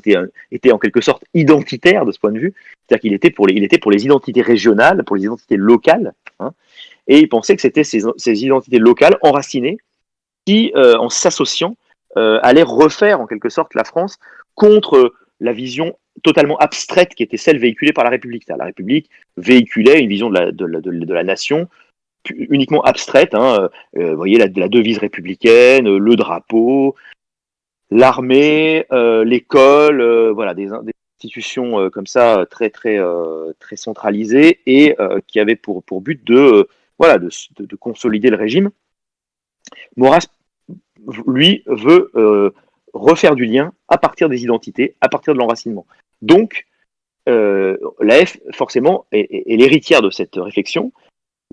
était en quelque sorte identitaire de ce point de vue, c'est-à-dire qu'il était pour les identités régionales, pour les identités locales, et il pensait que c'était ces identités locales enracinées qui, en s'associant, allaient refaire en quelque sorte la France contre la vision totalement abstraite qui était celle véhiculée par la République. La République véhiculait une vision de la nation uniquement abstraite. Vous voyez la devise républicaine, le drapeau, l'armée, l'école, voilà, des institutions comme ça très centralisées et qui avaient pour but de consolider le régime. Maurras, lui, veut refaire du lien à partir des identités, à partir de l'enracinement. Donc, l'AF, forcément, est l'héritière de cette réflexion,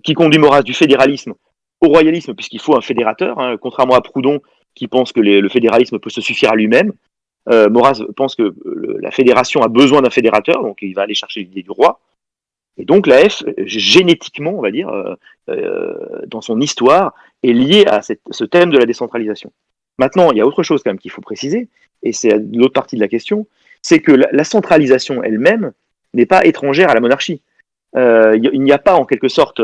qui conduit Maurras du fédéralisme au royalisme, puisqu'il faut un fédérateur, contrairement à Proudhon, qui pense que le fédéralisme peut se suffire à lui-même. Maurras pense que la fédération a besoin d'un fédérateur, donc il va aller chercher l'idée du roi. Et donc l'AF, génétiquement, on va dire, dans son histoire, est liée à ce thème de la décentralisation. Maintenant, il y a autre chose quand même qu'il faut préciser, et c'est l'autre partie de la question, c'est que la centralisation elle-même n'est pas étrangère à la monarchie. Il n'y a pas en quelque sorte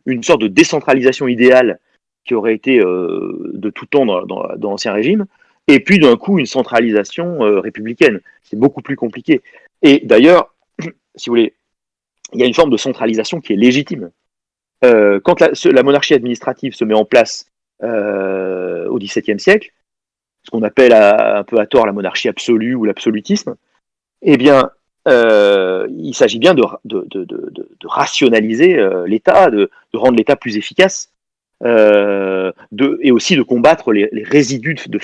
une sorte de décentralisation idéale qui aurait été de tout temps dans l'Ancien Régime, et puis d'un coup une centralisation républicaine. C'est beaucoup plus compliqué. Et d'ailleurs, si vous voulez, il y a une forme de centralisation qui est légitime. Quand la monarchie administrative se met en place au XVIIe siècle, ce qu'on appelle un peu à tort la monarchie absolue ou l'absolutisme, eh bien, il s'agit bien de rationaliser l'État, de rendre l'État plus efficace, et aussi de combattre les résidus de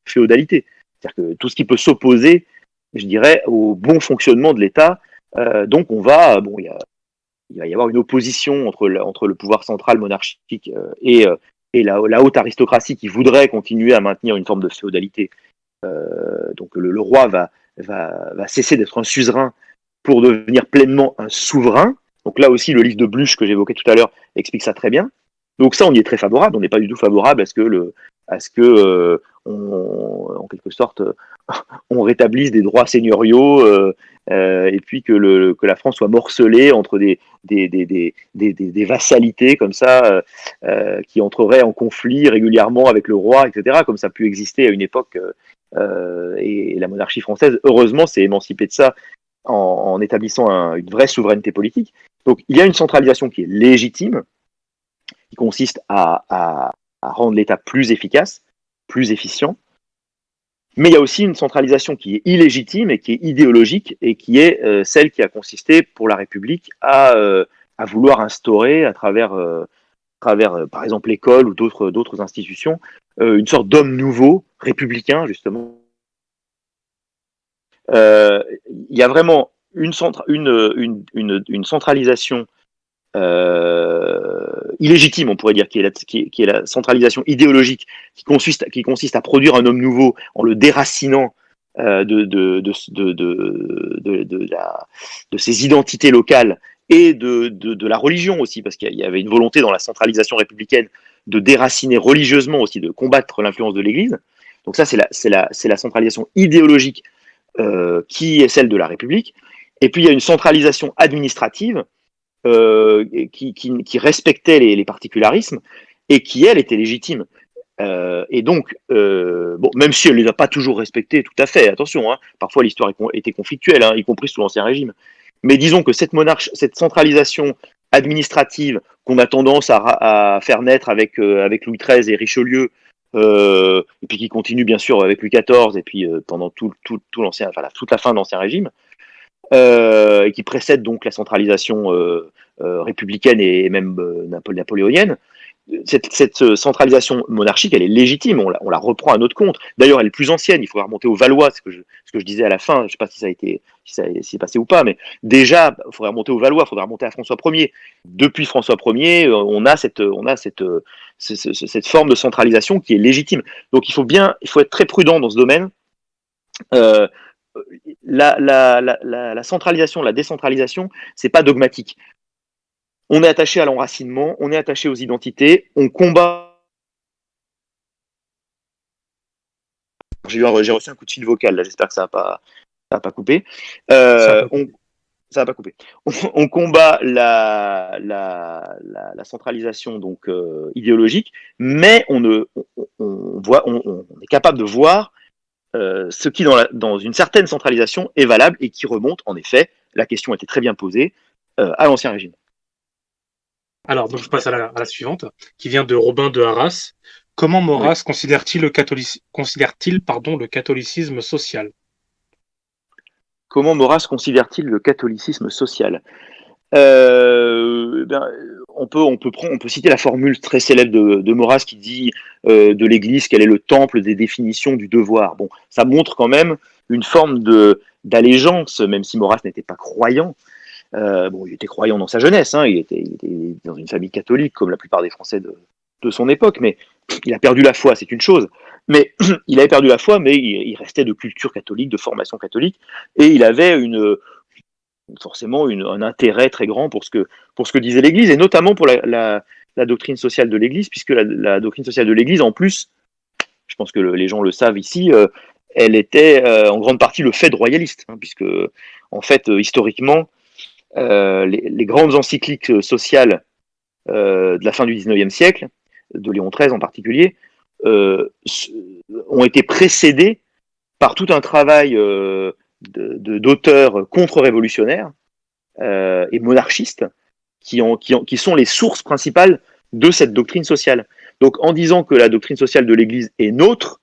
féodalité. C'est-à-dire que tout ce qui peut s'opposer, je dirais, au bon fonctionnement de l'État, donc il va y avoir une opposition entre le pouvoir central monarchique et la haute aristocratie qui voudrait continuer à maintenir une forme de féodalité. Donc le roi va cesser d'être un suzerain pour devenir pleinement un souverain. Donc là aussi, le livre de Bluch que j'évoquais tout à l'heure explique ça très bien. Donc ça, on y est très favorable. On n'est pas du tout favorable à ce que en quelque sorte, on rétablisse des droits seigneuriaux et puis que la France soit morcelée entre des vassalités comme ça qui entreraient en conflit régulièrement avec le roi, etc., comme ça a pu exister à une époque. Et la monarchie française, heureusement, s'est émancipée de ça en établissant une vraie souveraineté politique. Donc il y a une centralisation qui est légitime, qui consiste à rendre l'État plus efficace, plus efficient. Mais il y a aussi une centralisation qui est illégitime et qui est idéologique et qui est celle qui a consisté pour la République à vouloir instaurer à travers par exemple l'école ou d'autres institutions une sorte d'homme nouveau, républicain justement. Il y a vraiment une centralisation illégitime, on pourrait dire, qui est la centralisation idéologique, qui consiste à produire un homme nouveau en le déracinant de ses identités locales et de la religion aussi, parce qu'il y avait une volonté dans la centralisation républicaine de déraciner religieusement aussi, de combattre l'influence de l'Église. Donc ça, c'est la centralisation idéologique qui est celle de la République. Et puis il y a une centralisation administrative qui respectait les particularismes et qui, elle, était légitime. Et donc, bon, même si elle ne les a pas toujours respectés tout à fait, attention, hein, parfois l'histoire était conflictuelle, hein, y compris sous l'Ancien Régime. Mais disons que cette centralisation administrative qu'on a tendance à faire naître avec Louis XIII et Richelieu, et puis qui continue bien sûr avec Louis XIV, et puis pendant toute la fin de l'Ancien Régime, et qui précède donc la centralisation républicaine et même napoléonienne. Cette centralisation monarchique, elle est légitime, on la reprend à notre compte. D'ailleurs, elle est plus ancienne, il faudrait remonter aux Valois, ce que je disais à la fin, je ne sais pas si ça s'est passé ou pas, mais déjà, il faudrait remonter aux Valois, il faudrait remonter à François Ier. Depuis François Ier, on a cette forme de centralisation qui est légitime. Donc il faut être très prudent dans ce domaine. La centralisation, la décentralisation, c'est pas dogmatique. On est attaché à l'enracinement, on est attaché aux identités, on combat. J'ai reçu un coup de fil vocal, là, j'espère que ça n'a pas coupé. Ça n'a pas coupé. On combat la centralisation donc idéologique, mais on est capable de voir ce qui, dans une certaine centralisation, est valable et qui remonte, en effet, la question était très bien posée, à l'Ancien Régime. Alors, donc je passe à la suivante, qui vient de Robin de Arras. Comment Maurras considère-t-il le catholicisme social? Comment Maurras considère-t-il le catholicisme social? On peut citer la formule très célèbre de Maurras qui dit de l'Église qu'elle est le temple des définitions du devoir. Bon, ça montre quand même une forme d'allégeance, même si Maurras n'était pas croyant. Il était croyant dans sa jeunesse, hein, il était dans une famille catholique comme la plupart des Français de son époque, mais il a perdu la foi, c'est une chose. Mais il avait perdu la foi, mais il restait de culture catholique, de formation catholique, et il avait forcément un intérêt très grand pour ce que disait l'Église, et notamment pour la doctrine sociale de l'Église, puisque la doctrine sociale de l'Église, en plus, je pense que les gens le savent ici, elle était en grande partie le fait de royalistes, hein, puisque en fait, historiquement, les grandes encycliques sociales de la fin du XIXe siècle, de Léon XIII en particulier, ont été précédées par tout un travail d'auteurs contre-révolutionnaires et monarchistes qui sont les sources principales de cette doctrine sociale. Donc en disant que la doctrine sociale de l'Église est nôtre,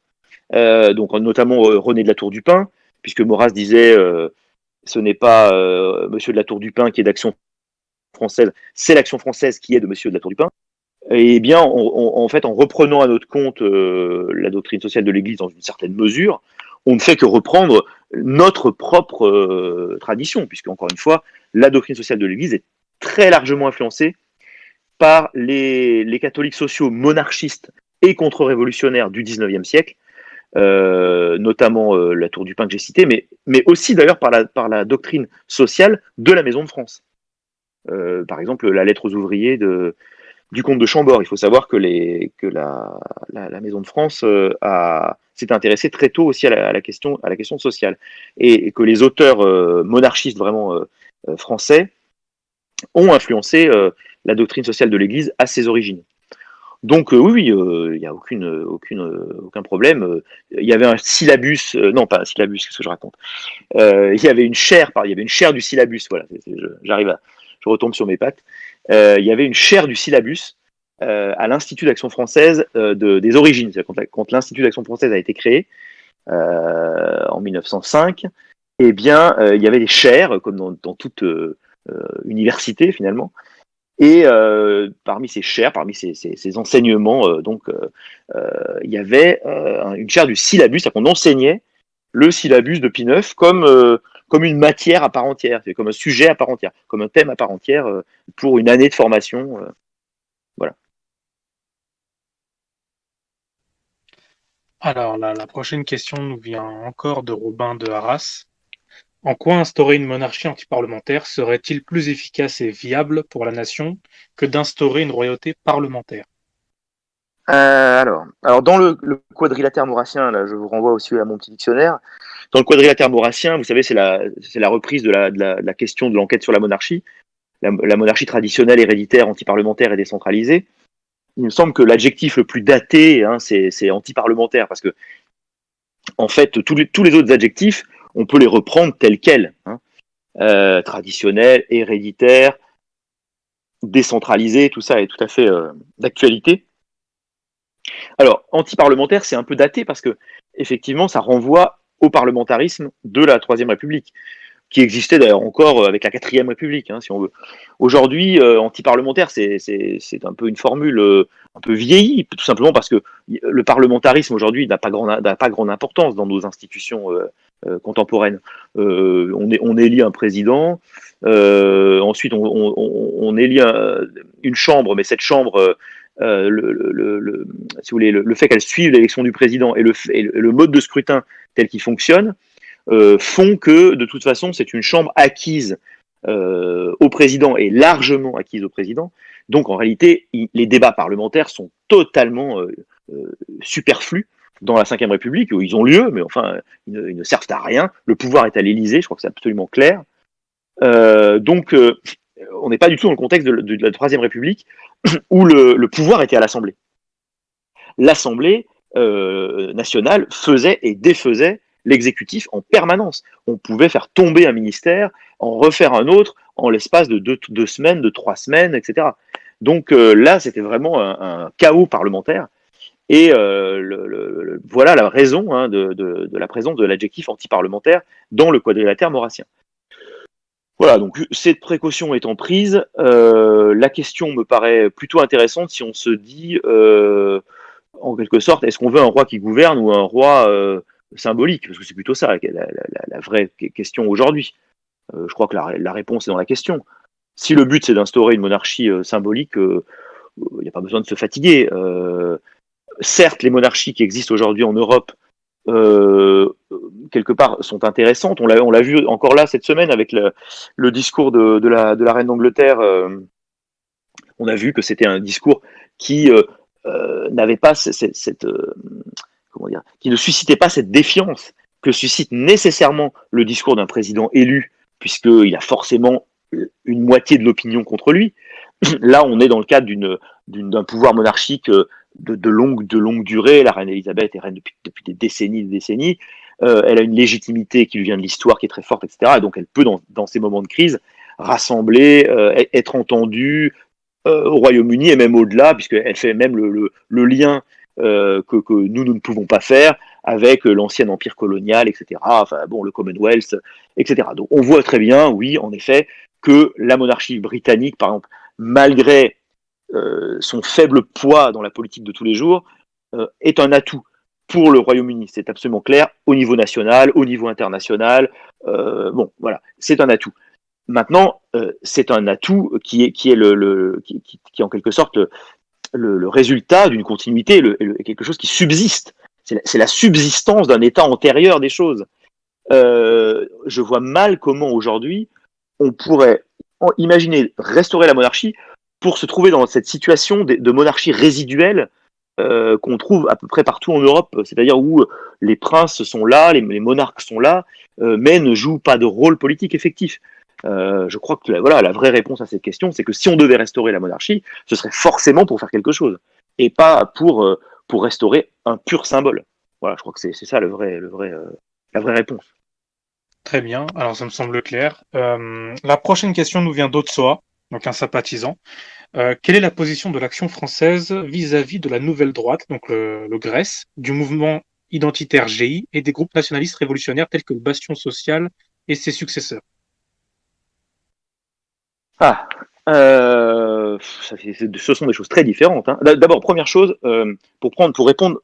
donc notamment René de la Tour du Pin, puisque Maurras disait ce n'est pas Monsieur de la Tour du Pin qui est d'Action française, c'est l'Action française qui est de Monsieur de la Tour du Pin. Et bien, en fait, en reprenant à notre compte la doctrine sociale de l'Église dans une certaine mesure, on ne fait que reprendre notre propre tradition, puisque, encore une fois, la doctrine sociale de l'Église est très largement influencée par les catholiques sociaux monarchistes et contre-révolutionnaires du XIXe siècle, notamment la Tour du Pin que j'ai citée, mais aussi d'ailleurs par la doctrine sociale de la Maison de France. Par exemple, la lettre aux ouvriers du comte de Chambord. Il faut savoir que la Maison de France s'est intéressée très tôt aussi à la question sociale, et que les auteurs monarchistes vraiment français ont influencé la doctrine sociale de l'Église à ses origines. Donc oui, il n'y a aucun problème. Il y avait un syllabus, non pas un syllabus, qu'est-ce que je raconte? Il y avait une chaire du syllabus. Voilà, je retombe sur mes pattes. Il y avait une chaire du syllabus à l'Institut d'Action française des origines. Quand l'Institut d'Action française a été créé en 1905, eh bien, il y avait des chaires, comme dans toute université finalement. Et parmi ces chaires, parmi ces enseignements, il y avait une chaire du syllabus, c'est-à-dire qu'on enseignait le syllabus de P9 comme une matière à part entière, c'est comme un sujet à part entière, comme un thème à part entière pour une année de formation. Voilà. Alors, la prochaine question nous vient encore de Robin de Arras. En quoi instaurer une monarchie antiparlementaire serait-il plus efficace et viable pour la nation que d'instaurer une royauté parlementaire? Alors dans le quadrilatère maurassien, là, je vous renvoie aussi à mon petit dictionnaire. Dans le quadrilatère maurassien, vous savez, c'est la reprise de la question de l'enquête sur la monarchie, la monarchie traditionnelle, héréditaire, antiparlementaire et décentralisée. Il me semble que l'adjectif le plus daté, hein, c'est antiparlementaire, parce que en fait, tous les autres adjectifs, on peut les reprendre tels quels. Hein. Traditionnel, héréditaire, décentralisé, tout ça est tout à fait d'actualité. Alors, anti-parlementaire, c'est un peu daté parce que, effectivement, ça renvoie au parlementarisme de la Troisième République, qui existait d'ailleurs encore avec la Quatrième République, hein, si on veut. Aujourd'hui, anti-parlementaire, c'est un peu une formule un peu vieillie, tout simplement parce que le parlementarisme aujourd'hui n'a pas grande importance dans nos institutions contemporaines. On élit un président, ensuite on élit une chambre, mais cette chambre si vous voulez, le fait qu'elle suive l'élection du président et le mode de scrutin tel qu'il fonctionne font que, de toute façon, c'est une chambre acquise au président et largement acquise au président. Donc, en réalité, les débats parlementaires sont totalement superflus dans la Ve République, où ils ont lieu, mais enfin, ils ne servent à rien. Le pouvoir est à l'Élysée, je crois que c'est absolument clair. Donc, on n'est pas du tout dans le contexte de la Troisième République, où le pouvoir était à l'Assemblée. L'Assemblée nationale faisait et défaisait l'exécutif en permanence. On pouvait faire tomber un ministère, en refaire un autre en l'espace de 2 semaines, de 3 semaines, etc. Donc là, c'était vraiment un chaos parlementaire. Et voilà la raison hein, de la présence de l'adjectif anti-parlementaire dans le quadrilatère maurassien. Voilà, donc cette précaution étant prise, la question me paraît plutôt intéressante si on se dit, en quelque sorte, est-ce qu'on veut un roi qui gouverne ou un roi symbolique? Parce que c'est plutôt ça la vraie question aujourd'hui. Je crois que la réponse est dans la question. Si le but c'est d'instaurer une monarchie symbolique, il n'y a pas besoin de se fatiguer. Certes, les monarchies qui existent aujourd'hui en Europe euh, quelque part sont intéressantes. On l'a vu encore là cette semaine avec le discours de la reine d'Angleterre. On a vu que c'était un discours qui n'avait pas cette comment dire, qui ne suscitait pas cette défiance que suscite nécessairement le discours d'un président élu, puisqu'il a forcément une moitié de l'opinion contre lui. Là, on est dans le cadre d'un pouvoir monarchique de longue durée. La reine Elisabeth est reine depuis des décennies. Elle a une légitimité qui lui vient de l'histoire qui est très forte, etc. Et donc, elle peut, dans ces moments de crise, rassembler, être entendue au Royaume-Uni et même au-delà, puisqu'elle fait même le lien que nous ne pouvons pas faire avec l'ancien empire colonial, etc. Enfin, bon, le Commonwealth, etc. Donc, on voit très bien, oui, en effet, que la monarchie britannique, par exemple, malgré son faible poids dans la politique de tous les jours, est un atout pour le Royaume-Uni. C'est absolument clair, au niveau national, au niveau international. Bon, voilà, c'est un atout. Maintenant, c'est un atout qui est en quelque sorte le résultat d'une continuité, quelque chose qui subsiste. C'est la subsistance d'un état antérieur des choses. Je vois mal comment aujourd'hui on pourrait imaginer restaurer la monarchie pour se trouver dans cette situation de monarchie résiduelle qu'on trouve à peu près partout en Europe, c'est-à-dire où les princes sont là, les monarques sont là, mais ne jouent pas de rôle politique effectif. Je crois que voilà, la vraie réponse à cette question, c'est que si on devait restaurer la monarchie, ce serait forcément pour faire quelque chose, et pas pour restaurer un pur symbole. Voilà, je crois que c'est ça la vraie réponse. Très bien, alors ça me semble clair. La prochaine question nous vient d'Otsoa, donc un sympathisant. Quelle est la position de l'Action française vis-à-vis de la Nouvelle Droite, donc le GRES, du mouvement identitaire GI et des groupes nationalistes révolutionnaires tels que le Bastion Social et ses successeurs? Ah, ce sont des choses très différentes. Hein. D'abord, première chose, pour répondre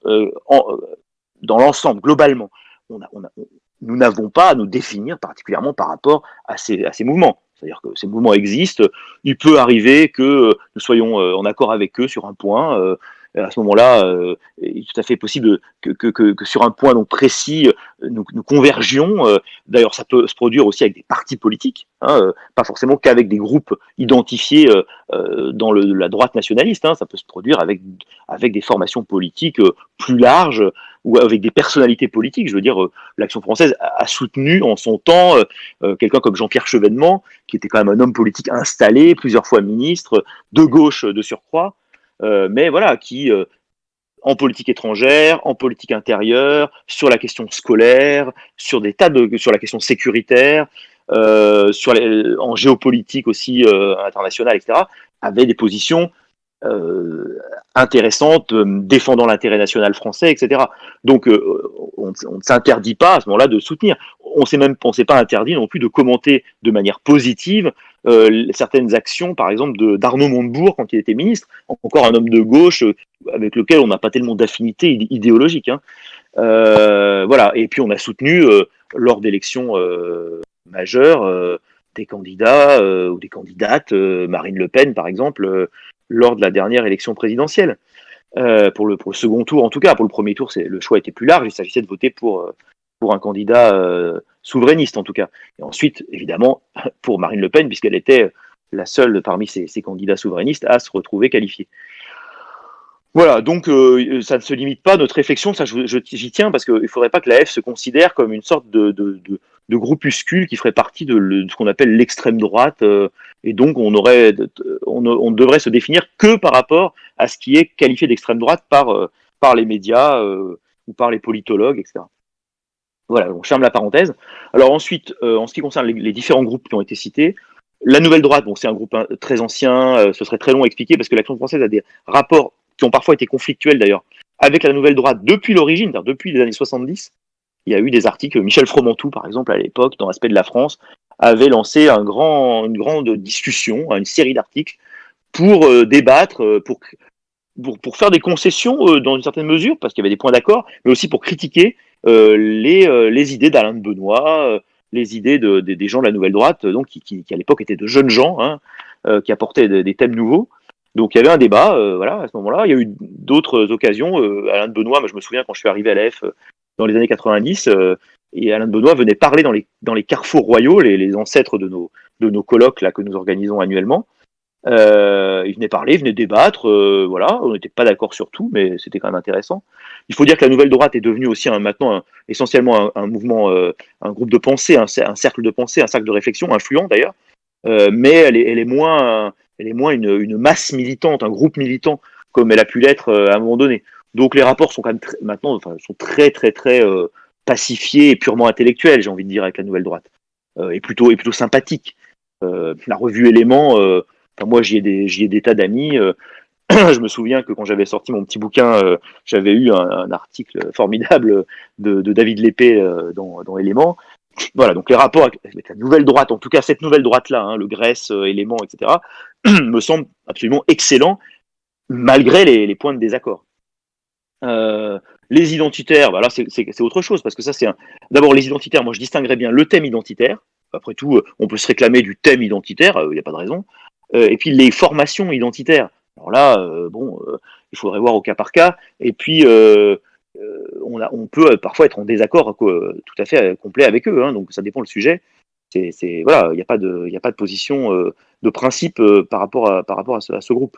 dans l'ensemble, globalement, nous n'avons pas à nous définir particulièrement par rapport à ces mouvements. C'est-à-dire que ces mouvements existent, il peut arriver que nous soyons en accord avec eux sur un point. À ce moment-là, il est tout à fait possible que sur un point donc précis, nous convergions. D'ailleurs, ça peut se produire aussi avec des partis politiques, pas forcément qu'avec des groupes identifiés dans la droite nationaliste. Ça peut se produire avec des formations politiques plus larges ou avec des personnalités politiques. Je veux dire, l'Action française a soutenu en son temps quelqu'un comme Jean-Pierre Chevènement, qui était quand même un homme politique installé, plusieurs fois ministre, de gauche de surcroît, mais voilà, qui en politique étrangère, en politique intérieure, sur la question scolaire, sur sur la question sécuritaire, en géopolitique aussi internationale, etc., avait des positions intéressantes, défendant l'intérêt national français, etc. Donc, on ne s'interdit pas à ce moment-là de soutenir. On ne s'est pas interdit non plus de commenter de manière positive certaines actions, par exemple, d'Arnaud Montebourg quand il était ministre, encore un homme de gauche avec lequel on n'a pas tellement d'affinité idéologique. Voilà. Et puis, on a soutenu, lors d'élections majeures, des candidats ou des candidates, Marine Le Pen, par exemple, lors de la dernière élection présidentielle. Pour le second tour, en tout cas. Pour le premier tour, le choix était plus large. Il s'agissait de voter pour un candidat souverainiste, en tout cas. Et ensuite, évidemment, pour Marine Le Pen, puisqu'elle était la seule parmi ces candidats souverainistes à se retrouver qualifiée. Voilà, donc ça ne se limite pas, notre réflexion, ça j'y tiens, parce qu'il ne faudrait pas que la F se considère comme une sorte de groupuscule qui ferait partie de ce qu'on appelle l'extrême droite, et donc on devrait se définir que par rapport à ce qui est qualifié d'extrême droite par les médias ou par les politologues, etc. Voilà, on ferme la parenthèse. Alors ensuite, en ce qui concerne les différents groupes qui ont été cités, la Nouvelle Droite, bon, c'est un groupe très ancien, ce serait très long à expliquer parce que l'Action française a des rapports qui ont parfois été conflictuels d'ailleurs avec la Nouvelle Droite depuis l'origine, depuis les années 70. Il y a eu des articles, Michel Fromentou par exemple à l'époque, dans Aspect de la France, avait lancé une grande discussion, une série d'articles pour débattre, pour faire des concessions dans une certaine mesure, parce qu'il y avait des points d'accord, mais aussi pour critiquer les idées d'Alain de Benoît, les idées des gens de la Nouvelle Droite, donc qui à l'époque étaient de jeunes gens, qui apportaient des thèmes nouveaux. Donc il y avait un débat, voilà, à ce moment-là. Il y a eu d'autres occasions. Alain de Benoît, moi je me souviens quand je suis arrivé à l'AF dans les années 90, et Alain de Benoît venait parler dans les carrefours royaux, les ancêtres de nos colloques là, que nous organisons annuellement. Il venait parler, il venait débattre, voilà, on n'était pas d'accord sur tout, mais c'était quand même intéressant. Il faut dire que la Nouvelle Droite est devenue aussi maintenant essentiellement un mouvement, un groupe de pensée, un cercle de pensée, un cercle de réflexion, influent d'ailleurs, mais elle est moins une masse militante, un groupe militant comme elle a pu l'être à un moment donné. Donc les rapports sont quand même maintenant sont très très très pacifiés et purement intellectuels, j'ai envie de dire, avec la Nouvelle Droite, et plutôt sympathiques. La revue Éléments, moi j'y ai des tas d'amis. Je me souviens que quand j'avais sorti mon petit bouquin, j'avais eu un article formidable de David Lépée dans Éléments. Voilà, donc les rapports avec la Nouvelle Droite, en tout cas cette Nouvelle Droite-là, le Grèce, Éléments, etc., me semblent absolument excellents, malgré les points de désaccord. Les identitaires, là c'est autre chose, parce que ça c'est d'abord les identitaires, moi je distinguerais bien le thème identitaire. Après tout, on peut se réclamer du thème identitaire, il n'y a pas de raison. Et puis les formations identitaires. Alors là, il faudrait voir au cas par cas. Et puis on peut parfois être en désaccord tout à fait complet avec eux. Donc ça dépend le sujet. Voilà, il n'y a pas de position de principe par rapport à ce groupe.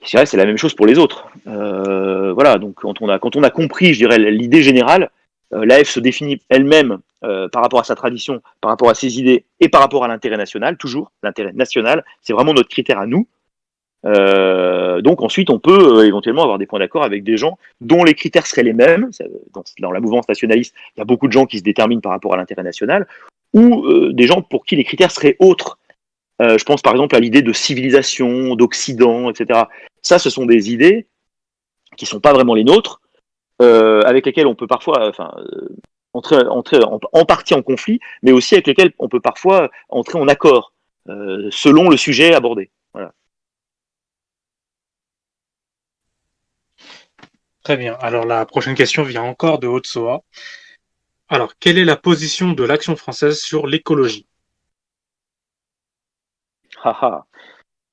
C'est vrai, c'est la même chose pour les autres. Voilà, donc quand on a compris, je dirais, l'idée générale, l'AF se définit elle-même par rapport à sa tradition, par rapport à ses idées et par rapport à l'intérêt national, toujours. L'intérêt national, c'est vraiment notre critère à nous. Donc ensuite, on peut éventuellement avoir des points d'accord avec des gens dont les critères seraient les mêmes. Dans la mouvance nationaliste, il y a beaucoup de gens qui se déterminent par rapport à l'intérêt national, ou des gens pour qui les critères seraient autres. Je pense par exemple à l'idée de civilisation, d'Occident, etc. Ça, ce sont des idées qui ne sont pas vraiment les nôtres, avec lesquelles on peut parfois entrer en partie en conflit, mais aussi avec lesquelles on peut parfois entrer en accord, selon le sujet abordé. Voilà. Très bien. Alors la prochaine question vient encore de Haute-Soa. Alors, quelle est la position de l'Action française sur l'écologie? Haha.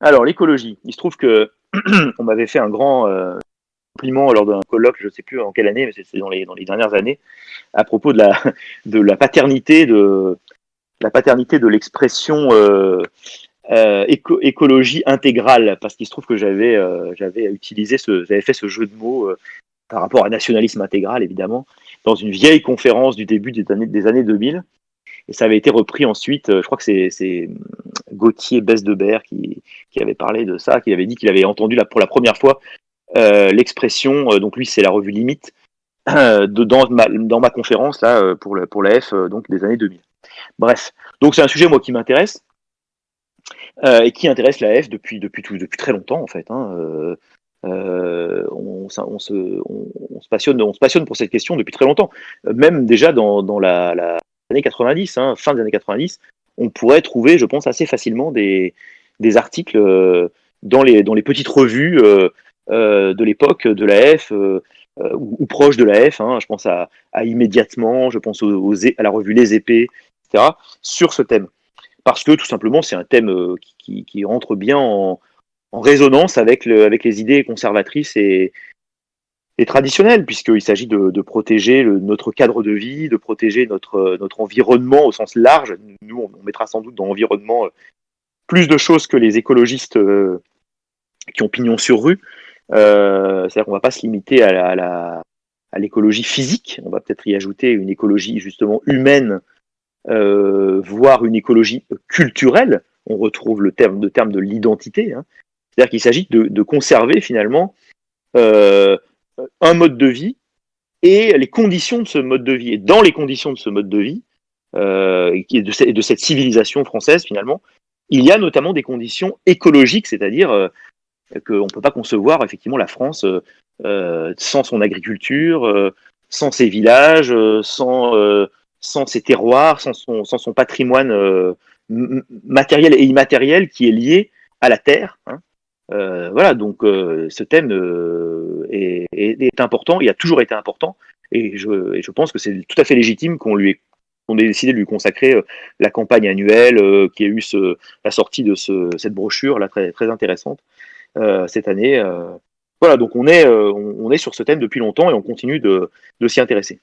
Alors, l'écologie. Il se trouve que on m'avait fait un grand compliment lors d'un colloque, je ne sais plus en quelle année, mais c'est dans les dernières années, à propos de la paternité de l'expression écologie intégrale, parce qu'il se trouve que j'avais fait ce jeu de mots par rapport à nationalisme intégral, évidemment, dans une vieille conférence du début des années 2000. Et ça avait été repris ensuite, je crois que c'est Gauthier Besse-de-Berre qui avait parlé de ça, qui avait dit qu'il avait entendu pour la première fois l'expression, donc lui c'est la revue Limite, dans ma conférence là, pour la F donc des années 2000. Bref, donc c'est un sujet moi qui m'intéresse et qui intéresse la F depuis très longtemps en fait. On se passionne pour cette question depuis très longtemps. Même déjà dans la années 90, fin des années 90, on pourrait trouver, je pense, assez facilement des articles dans les petites revues de l'époque de la F ou proche de la F. Je pense à Immédiatement, je pense à la revue Les Épées, etc. sur ce thème. Parce que tout simplement, c'est un thème qui rentre bien en résonance avec les idées conservatrices et traditionnelles, puisqu'il s'agit de protéger notre cadre de vie, de protéger notre environnement au sens large. Nous, on mettra sans doute dans l'environnement plus de choses que les écologistes qui ont pignon sur rue. C'est-à-dire qu'on ne va pas se limiter à l'écologie physique, on va peut-être y ajouter une écologie justement humaine, voire une écologie culturelle. On retrouve le terme de l'identité. C'est-à-dire qu'il s'agit de conserver finalement un mode de vie et les conditions de ce mode de vie. Et dans les conditions de ce mode de vie, et de cette civilisation française finalement, il y a notamment des conditions écologiques, c'est-à-dire qu'on ne peut pas concevoir effectivement la France sans son agriculture, sans ses villages, sans ses terroirs, sans son patrimoine matériel et immatériel qui est lié à la terre. Voilà, donc ce thème est important, il a toujours été important, et je pense que c'est tout à fait légitime qu'on ait décidé de lui consacrer la campagne annuelle qui a eu la sortie de cette brochure là très, très intéressante cette année. Voilà, donc on est sur ce thème depuis longtemps et on continue de s'y intéresser.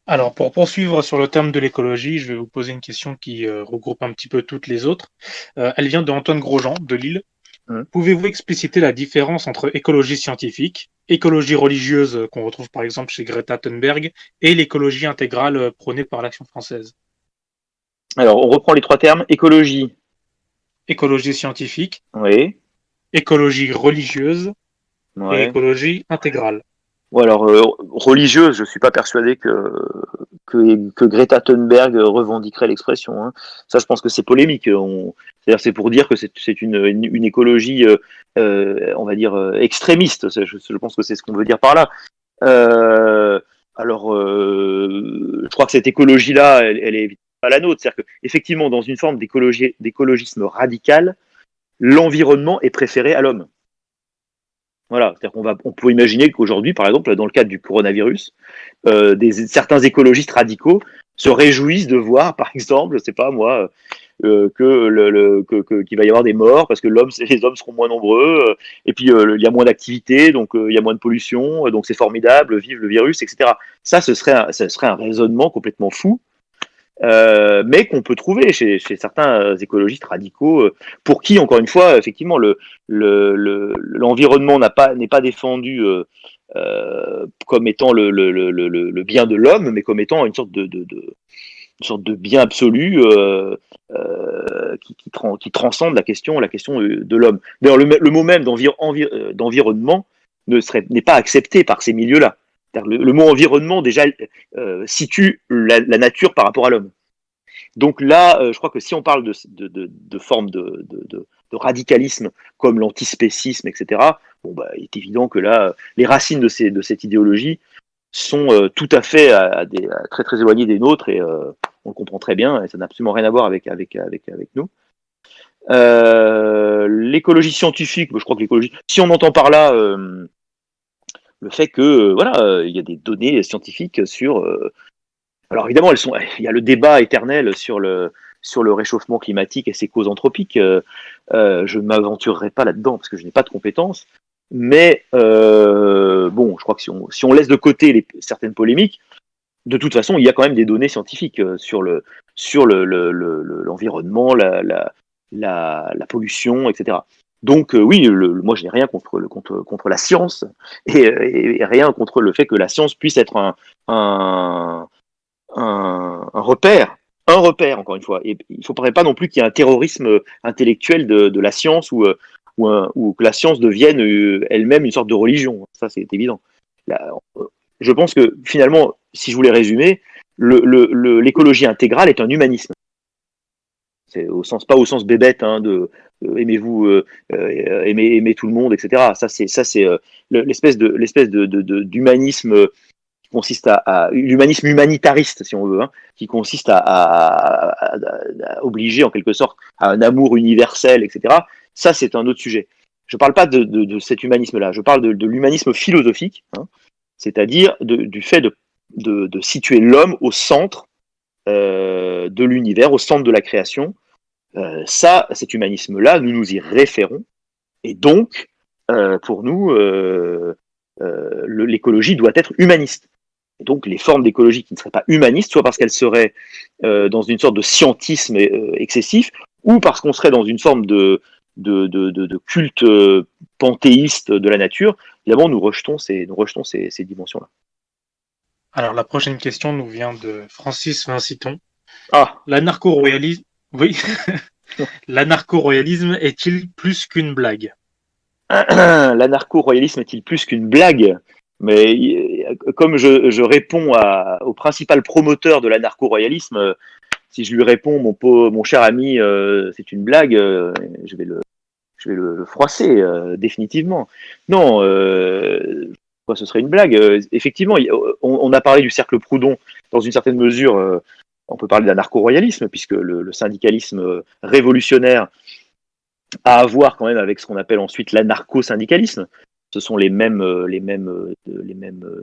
Alors, pour poursuivre sur le thème de l'écologie, je vais vous poser une question qui regroupe un petit peu toutes les autres. Elle vient de Antoine Grosjean, de Lille. Pouvez-vous expliciter la différence entre écologie scientifique, écologie religieuse qu'on retrouve par exemple chez Greta Thunberg et l'écologie intégrale prônée par l'Action française? Alors, on reprend les trois termes. Écologie, Écologie scientifique, oui, écologie religieuse et ouais. écologie intégrale. Ou alors, religieuse, je suis pas persuadé que Greta Thunberg revendiquerait l'expression. Ça, je pense que c'est polémique. C'est-à-dire, c'est pour dire que c'est une écologie, on va dire, extrémiste. Je pense que c'est ce qu'on veut dire par là. Alors, je crois que cette écologie-là, elle est pas la nôtre. C'est-à-dire qu'effectivement, dans une forme d'écologisme radical, l'environnement est préféré à l'homme. Voilà, c'est-à-dire on peut imaginer qu'aujourd'hui, par exemple, dans le cadre du coronavirus, certains écologistes radicaux se réjouissent de voir, par exemple, je sais pas moi, qu'il va y avoir des morts parce que les hommes seront moins nombreux, et puis il y a moins d'activité, donc il y a moins de pollution, donc c'est formidable, vive le virus, etc. Ça, ce serait un raisonnement complètement fou, mais qu'on peut trouver chez certains écologistes radicaux, pour qui, encore une fois, effectivement, l'environnement n'est pas défendu comme étant le bien de l'homme, mais comme étant une sorte de bien absolu qui transcende la question de l'homme. D'ailleurs, le mot même d'environnement n'est pas accepté par ces milieux-là. Le mot environnement déjà situe la nature par rapport à l'homme. Donc là, je crois que si on parle de forme de radicalisme comme l'antispécisme, etc., bon, bah, il est évident que là, les racines de cette idéologie sont tout à fait très très éloignées des nôtres, et on le comprend très bien, et ça n'a absolument rien à voir avec nous. L'écologie scientifique, je crois que l'écologie, si on entend par là le fait que voilà, il y a des données scientifiques sur Alors évidemment, il y a le débat éternel sur le réchauffement climatique et ses causes anthropiques. Je ne m'aventurerai pas là-dedans parce que je n'ai pas de compétences. Mais bon, je crois que si on laisse de côté certaines polémiques, de toute façon, il y a quand même des données scientifiques sur l'environnement, la pollution, etc. Donc oui, moi je n'ai rien contre la science et rien contre le fait que la science puisse être un, un repère, encore une fois. Et il ne faudrait pas non plus qu'il y ait un terrorisme intellectuel de la science ou que la science devienne elle-même une sorte de religion. Ça, c'est évident. Là, je pense que finalement, si je voulais résumer, l'écologie intégrale est un humanisme. C'est pas au sens bébête aimez-vous, aimez tout le monde, etc. Ça c'est l'espèce d'humanisme qui consiste à l'humanisme humanitariste, si on veut, qui consiste à obliger en quelque sorte à un amour universel, etc. Ça, c'est un autre sujet. Je ne parle pas de cet humanisme-là, je parle de l'humanisme philosophique, c'est-à-dire du fait de situer l'homme au centre de l'univers, au centre de la création. Cet humanisme-là, nous nous y référons, et donc, pour nous, l'écologie doit être humaniste. Et donc, les formes d'écologie qui ne seraient pas humanistes, soit parce qu'elles seraient dans une sorte de scientisme excessif, ou parce qu'on serait dans une forme de culte panthéiste de la nature, évidemment, nous rejetons ces dimensions-là. Alors, la prochaine question nous vient de Francis Vinciton. Ah, L'anarcho-royalisme, oui, l'anarcho-royalisme est-il plus qu'une blague? l'anarcho-royalisme est-il plus qu'une blague? Mais comme je réponds au principal promoteur de l'anarcho-royalisme, si je lui réponds, mon cher ami, c'est une blague, je vais le froisser définitivement. Non, ce serait une blague. Effectivement, on a parlé du cercle Proudhon dans une certaine mesure. On peut parler d'anarcho-royalisme puisque le syndicalisme révolutionnaire a à voir quand même avec ce qu'on appelle ensuite l'anarcho-syndicalisme. Ce sont les mêmes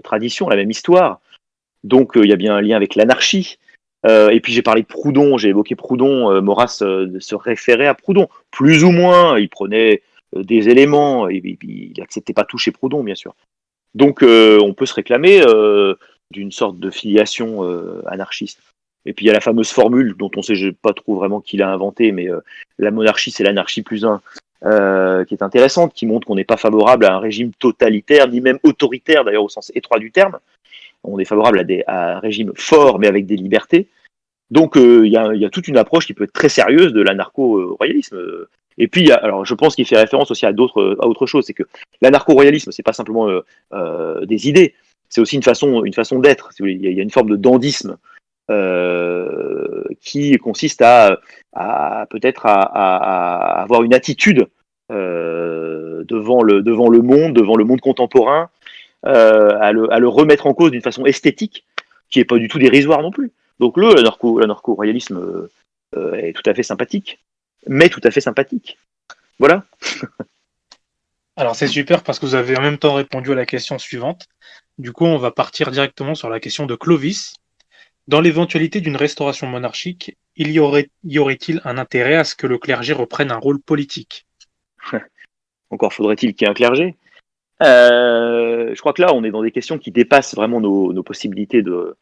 traditions, la même histoire. Donc il y a bien un lien avec l'anarchie. Et puis j'ai parlé de Proudhon, j'ai évoqué Proudhon, Maurras se référait à Proudhon, plus ou moins, il prenait des éléments, il n'acceptait pas tout chez Proudhon, bien sûr. Donc on peut se réclamer d'une sorte de filiation anarchiste. Et puis il y a la fameuse formule dont on sait pas trop vraiment qui l'a inventée, mais la monarchie c'est l'anarchie plus un, qui est intéressante, qui montre qu'on n'est pas favorable à un régime totalitaire, ni même autoritaire d'ailleurs au sens étroit du terme. On est favorable à un régime fort mais avec des libertés. Donc il y a toute une approche qui peut être très sérieuse de l'anarcho-royalisme. Et puis, alors je pense qu'il fait référence aussi à autre chose, c'est que l'anarcho-royalisme, c'est pas simplement des idées, c'est aussi une façon d'être. Il y a une forme de dandisme qui consiste à peut-être à avoir une attitude devant le monde contemporain, à le remettre en cause d'une façon esthétique, qui est pas du tout dérisoire non plus. Donc l'anarcho-royalisme est tout à fait sympathique, mais tout à fait sympathique. Voilà. Alors, c'est super parce que vous avez en même temps répondu à la question suivante. Du coup, on va partir directement sur la question de Clovis. Dans l'éventualité d'une restauration monarchique, y aurait-il un intérêt à ce que le clergé reprenne un rôle politique? Encore faudrait-il qu'il y ait un clergé. Je crois que là, on est dans des questions qui dépassent vraiment nos possibilités de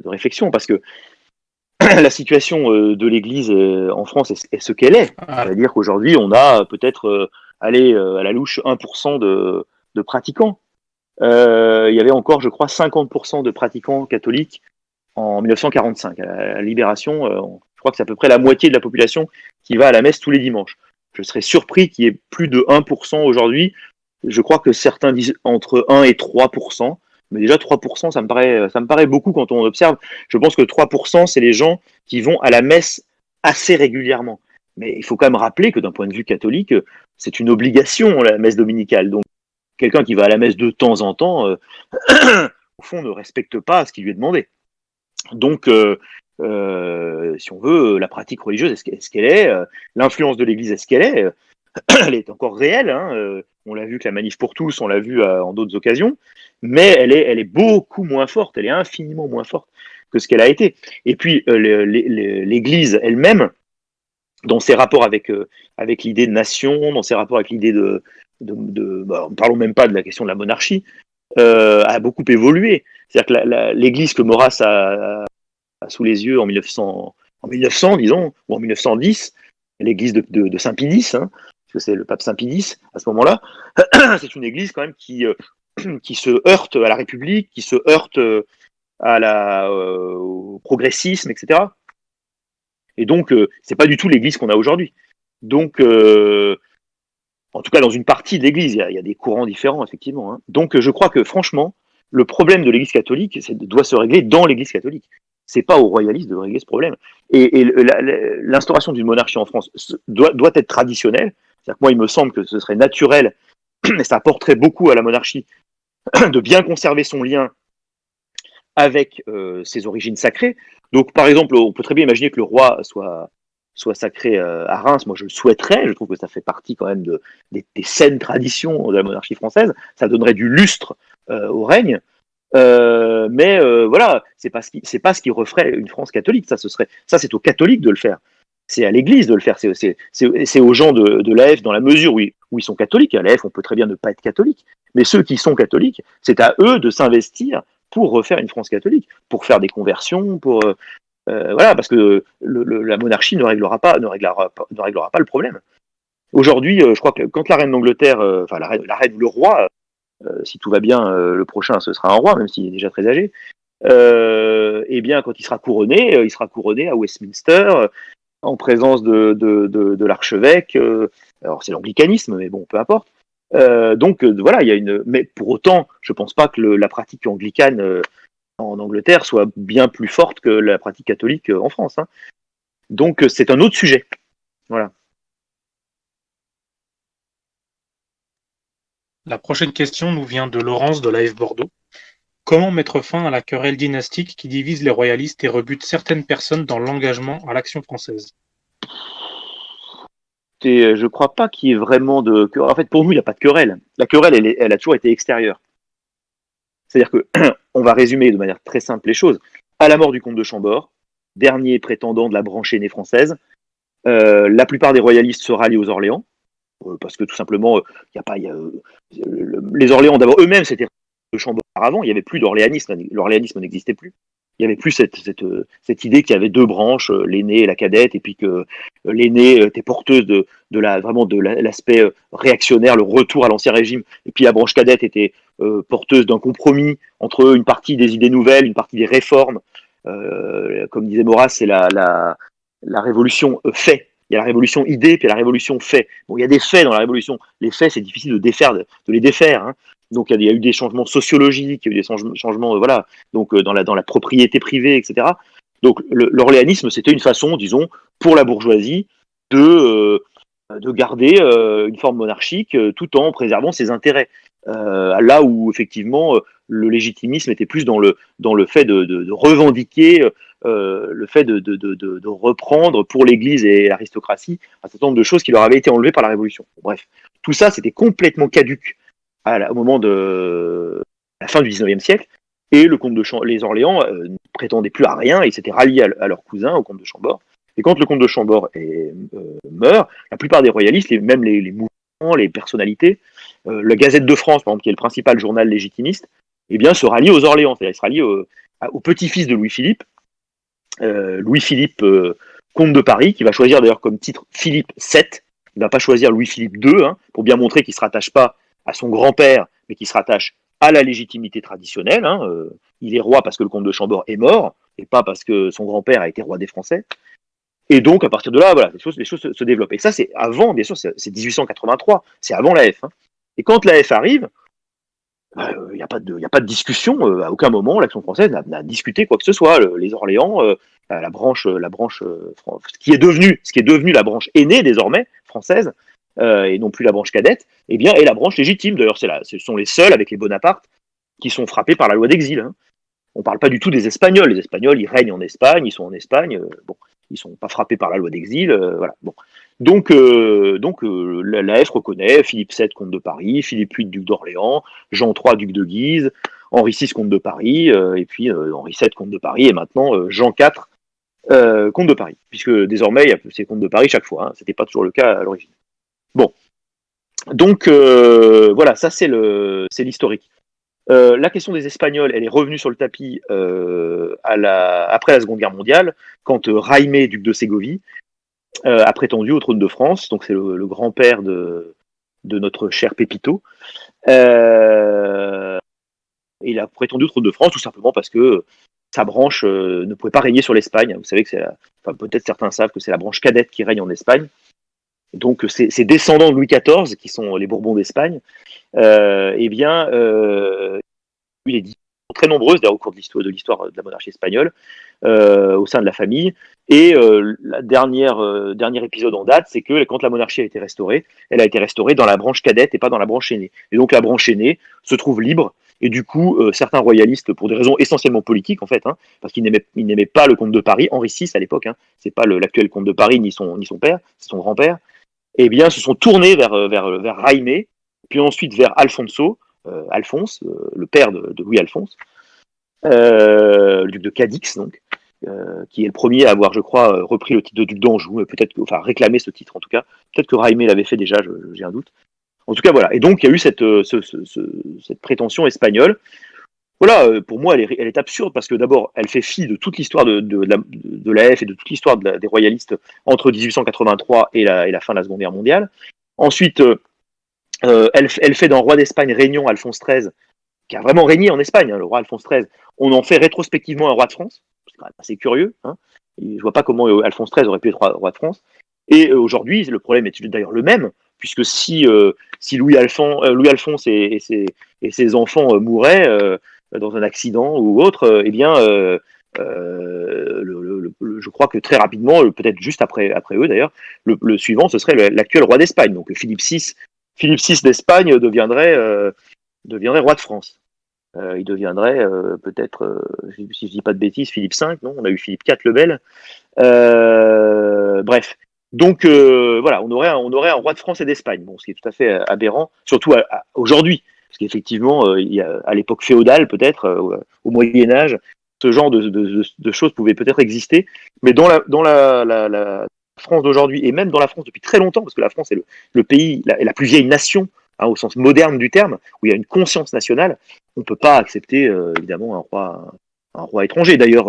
réflexion, parce que la situation de l'Église en France est ce qu'elle est. C'est-à-dire qu'aujourd'hui, on a peut-être à la louche 1% de pratiquants. Il y avait encore, je crois, 50% de pratiquants catholiques en 1945. À la Libération, je crois que c'est à peu près la moitié de la population qui va à la messe tous les dimanches. Je serais surpris qu'il y ait plus de 1% aujourd'hui. Je crois que certains disent entre 1 et 3%. Mais déjà 3%, ça me paraît beaucoup quand on observe. Je pense que 3%, c'est les gens qui vont à la messe assez régulièrement. Mais il faut quand même rappeler que d'un point de vue catholique, c'est une obligation, la messe dominicale. Donc quelqu'un qui va à la messe de temps en temps, au fond, ne respecte pas ce qui lui est demandé. Donc, si on veut, la pratique religieuse, est-ce qu'elle est, l'influence de l'Église, est-ce qu'elle est, elle est encore réelle. On l'a vu que la manif pour tous, on l'a vu en d'autres occasions, mais elle est beaucoup moins forte, elle est infiniment moins forte que ce qu'elle a été. Et puis l'Église elle-même, dans ses rapports avec l'idée de nation, dans ses rapports avec l'idée parlons même pas de la question de la monarchie, a beaucoup évolué. C'est-à-dire que l'Église que Maurras a sous les yeux en 1900, disons, ou en 1910, l'Église de Saint-Pie X, hein, parce que c'est le pape Saint-Pie X à ce moment-là, c'est une Église quand même qui se heurte à la République, qui se heurte au progressisme, etc. Et donc, c'est pas du tout l'Église qu'on a aujourd'hui. Donc, en tout cas, dans une partie de l'Église, il y a des courants différents, effectivement. Hein. Donc, je crois que, franchement, le problème de l'Église catholique doit se régler dans l'Église catholique. C'est pas aux royalistes de régler ce problème. Et l'instauration d'une monarchie en France doit être traditionnelle. C'est-à-dire que moi, il me semble que ce serait naturel, et ça apporterait beaucoup à la monarchie, de bien conserver son lien avec ses origines sacrées. Donc, par exemple, on peut très bien imaginer que le roi soit sacré à Reims. Moi, je le souhaiterais. Je trouve que ça fait partie quand même des saines traditions de la monarchie française. Ça donnerait du lustre au règne. Mais voilà, c'est pas ce qui referait une France catholique. Ça, c'est aux catholiques de le faire. C'est à l'Église de le faire. C'est aux gens de l'AF dans la mesure où ils sont catholiques. À l'AF, on peut très bien ne pas être catholique. Mais ceux qui sont catholiques, c'est à eux de s'investir pour refaire une France catholique, pour faire des conversions, voilà, parce que la monarchie ne réglera pas le problème. Aujourd'hui, je crois que quand la reine d'Angleterre, enfin la reine ou le roi, si tout va bien, le prochain ce sera un roi, même s'il est déjà très âgé, eh bien quand il sera couronné à Westminster, en présence de l'archevêque. Alors c'est l'anglicanisme, mais bon, peu importe. Donc voilà, mais pour autant, je pense pas que la pratique anglicane en Angleterre soit bien plus forte que la pratique catholique en France. Hein. Donc c'est un autre sujet. Voilà. La prochaine question nous vient de Laurence de l'AF Bordeaux. Comment mettre fin à la querelle dynastique qui divise les royalistes et rebute certaines personnes dans l'engagement à l'Action française? Je crois pas qu'il y ait vraiment de querelle. En fait, pour nous, il n'y a pas de querelle. La querelle, elle a toujours été extérieure. C'est-à-dire que, on va résumer de manière très simple les choses. À la mort du comte de Chambord, dernier prétendant de la branche aînée française, la plupart des royalistes se rallient aux Orléans, parce que tout simplement, les Orléans d'abord eux-mêmes, c'était de Chambord avant, il n'y avait plus d'orléanisme, l'orléanisme n'existait plus. Il n'y avait plus cette idée qu'il y avait deux branches, l'aînée et la cadette, et puis que l'aînée était porteuse vraiment de l'aspect réactionnaire, le retour à l'ancien régime, et puis la branche cadette était porteuse d'un compromis entre une partie des idées nouvelles, une partie des réformes. Comme disait Maurras, c'est la révolution fait. Il y a la révolution idée, puis il y a la révolution fait. Bon, il y a des faits dans la révolution. Les faits, c'est difficile de les défaire. Hein. Donc il y a eu des changements sociologiques, il y a eu des changements, voilà, donc dans la propriété privée, etc. Donc l'orléanisme, c'était une façon, disons, pour la bourgeoisie de garder une forme monarchique tout en préservant ses intérêts. Là où effectivement le légitimisme était plus dans le fait de revendiquer le fait de reprendre pour l'Église et l'aristocratie un certain nombre de choses qui leur avaient été enlevées par la Révolution. Bref, tout ça, c'était complètement caduc au moment de la fin du XIXe siècle, et les Orléans ne prétendaient plus à rien, ils s'étaient ralliés à leur cousin, au comte de Chambord. Et quand le comte de Chambord meurt, la plupart des royalistes, même les mouvements, les personnalités, la Gazette de France, par exemple, qui est le principal journal légitimiste, eh bien, se rallie aux Orléans, c'est-à-dire se rallie au petit-fils de Louis-Philippe, comte de Paris, qui va choisir d'ailleurs comme titre Philippe VII. Il ne va pas choisir Louis-Philippe II, hein, pour bien montrer qu'il ne se rattache pas à son grand-père, mais qu'il se rattache à la légitimité traditionnelle. Hein. Il est roi parce que le comte de Chambord est mort, et pas parce que son grand-père a été roi des Français. Et donc, à partir de là, voilà, les choses se développent. Et ça, c'est avant, bien sûr, c'est 1883, c'est avant l'AF. Hein. Et quand l'AF arrive, il n'y a pas de discussion. À aucun moment, l'Action française n'a discuté quoi que ce soit. Les Orléans, la branche, ce qui est devenu la branche aînée désormais française, et non plus la branche cadette, eh bien, est la branche légitime. D'ailleurs, ce sont les seuls avec les Bonaparte qui sont frappés par la loi d'exil. Hein. On ne parle pas du tout des Espagnols. Les Espagnols, ils règnent en Espagne, ils sont en Espagne. Bon, ils ne sont pas frappés par la loi d'exil. Voilà. Bon. Donc l'AF reconnaît Philippe VII, comte de Paris, Philippe VIII, duc d'Orléans, Jean III, duc de Guise, Henri VI, comte de Paris, et puis Henri VII, comte de Paris, et maintenant Jean IV, comte de Paris, puisque désormais, il y a ces comtes de Paris chaque fois, hein, c'était pas toujours le cas à l'origine. Bon, donc voilà, ça c'est l'historique. La question des Espagnols, elle est revenue sur le tapis après la Seconde Guerre mondiale, quand Jaime, duc de Ségovie, a prétendu au trône de France, donc c'est le grand-père de notre cher Pépito. Il a prétendu au trône de France tout simplement parce que sa branche ne pouvait pas régner sur l'Espagne. Vous savez que peut-être certains savent que c'est la branche cadette qui règne en Espagne. Donc ces descendants de Louis XIV, qui sont les Bourbons d'Espagne, eh bien, les discussions très nombreuses au cours de l'histoire de la monarchie espagnole, au sein de la famille. Et le dernier épisode en date, c'est que quand la monarchie a été restaurée, elle a été restaurée dans la branche cadette et pas dans la branche aînée. Et donc la branche aînée se trouve libre. Et du coup, certains royalistes, pour des raisons essentiellement politiques en fait, hein, parce qu'ils n'aimaient pas le comte de Paris, Henri VI à l'époque, hein, c'est pas l'actuel comte de Paris ni son père, c'est son grand-père, eh bien, se sont tournés vers Jaime, puis ensuite vers Alphonse, le père de Louis-Alphonse, le duc de Cadix, donc, qui est le premier à avoir, je crois, repris le titre de duc d'Anjou, réclamé ce titre en tout cas. Peut-être que Jaime l'avait fait déjà, j'ai un doute. En tout cas, voilà. Et donc, il y a eu cette prétention espagnole. Voilà, pour moi, elle est absurde parce que d'abord, elle fait fi de toute l'histoire de l'AF et de toute l'histoire des royalistes entre 1883 et la fin de la Seconde Guerre mondiale. Ensuite, elle fait d'un roi d'Espagne régnant, Alphonse XIII, qui a vraiment régné en Espagne, hein, le roi Alphonse XIII, on en fait rétrospectivement un roi de France. C'est quand même assez curieux. Hein. Je ne vois pas comment Alphonse XIII aurait pu être roi de France. Et aujourd'hui, le problème est d'ailleurs le même, puisque si Louis-Alphonse et ses enfants mouraient dans un accident ou autre, eh bien, je crois que très rapidement, peut-être juste après eux d'ailleurs, le suivant, ce serait l'actuel roi d'Espagne. Donc Philippe VI d'Espagne deviendrait roi de France. Il deviendrait peut-être, si je dis pas de bêtises, Philippe V, non, on a eu Philippe IV le Bel. Bref. Donc voilà, on aurait un roi de France et d'Espagne, bon, ce qui est tout à fait aberrant, surtout aujourd'hui, parce qu'effectivement, à l'époque féodale peut-être, au Moyen Âge, ce genre de choses pouvaient peut-être exister, mais dans la France d'aujourd'hui, et même dans la France depuis très longtemps, parce que la France est le pays, la plus vieille nation, hein, au sens moderne du terme, où il y a une conscience nationale, on ne peut pas accepter évidemment un roi étranger. D'ailleurs,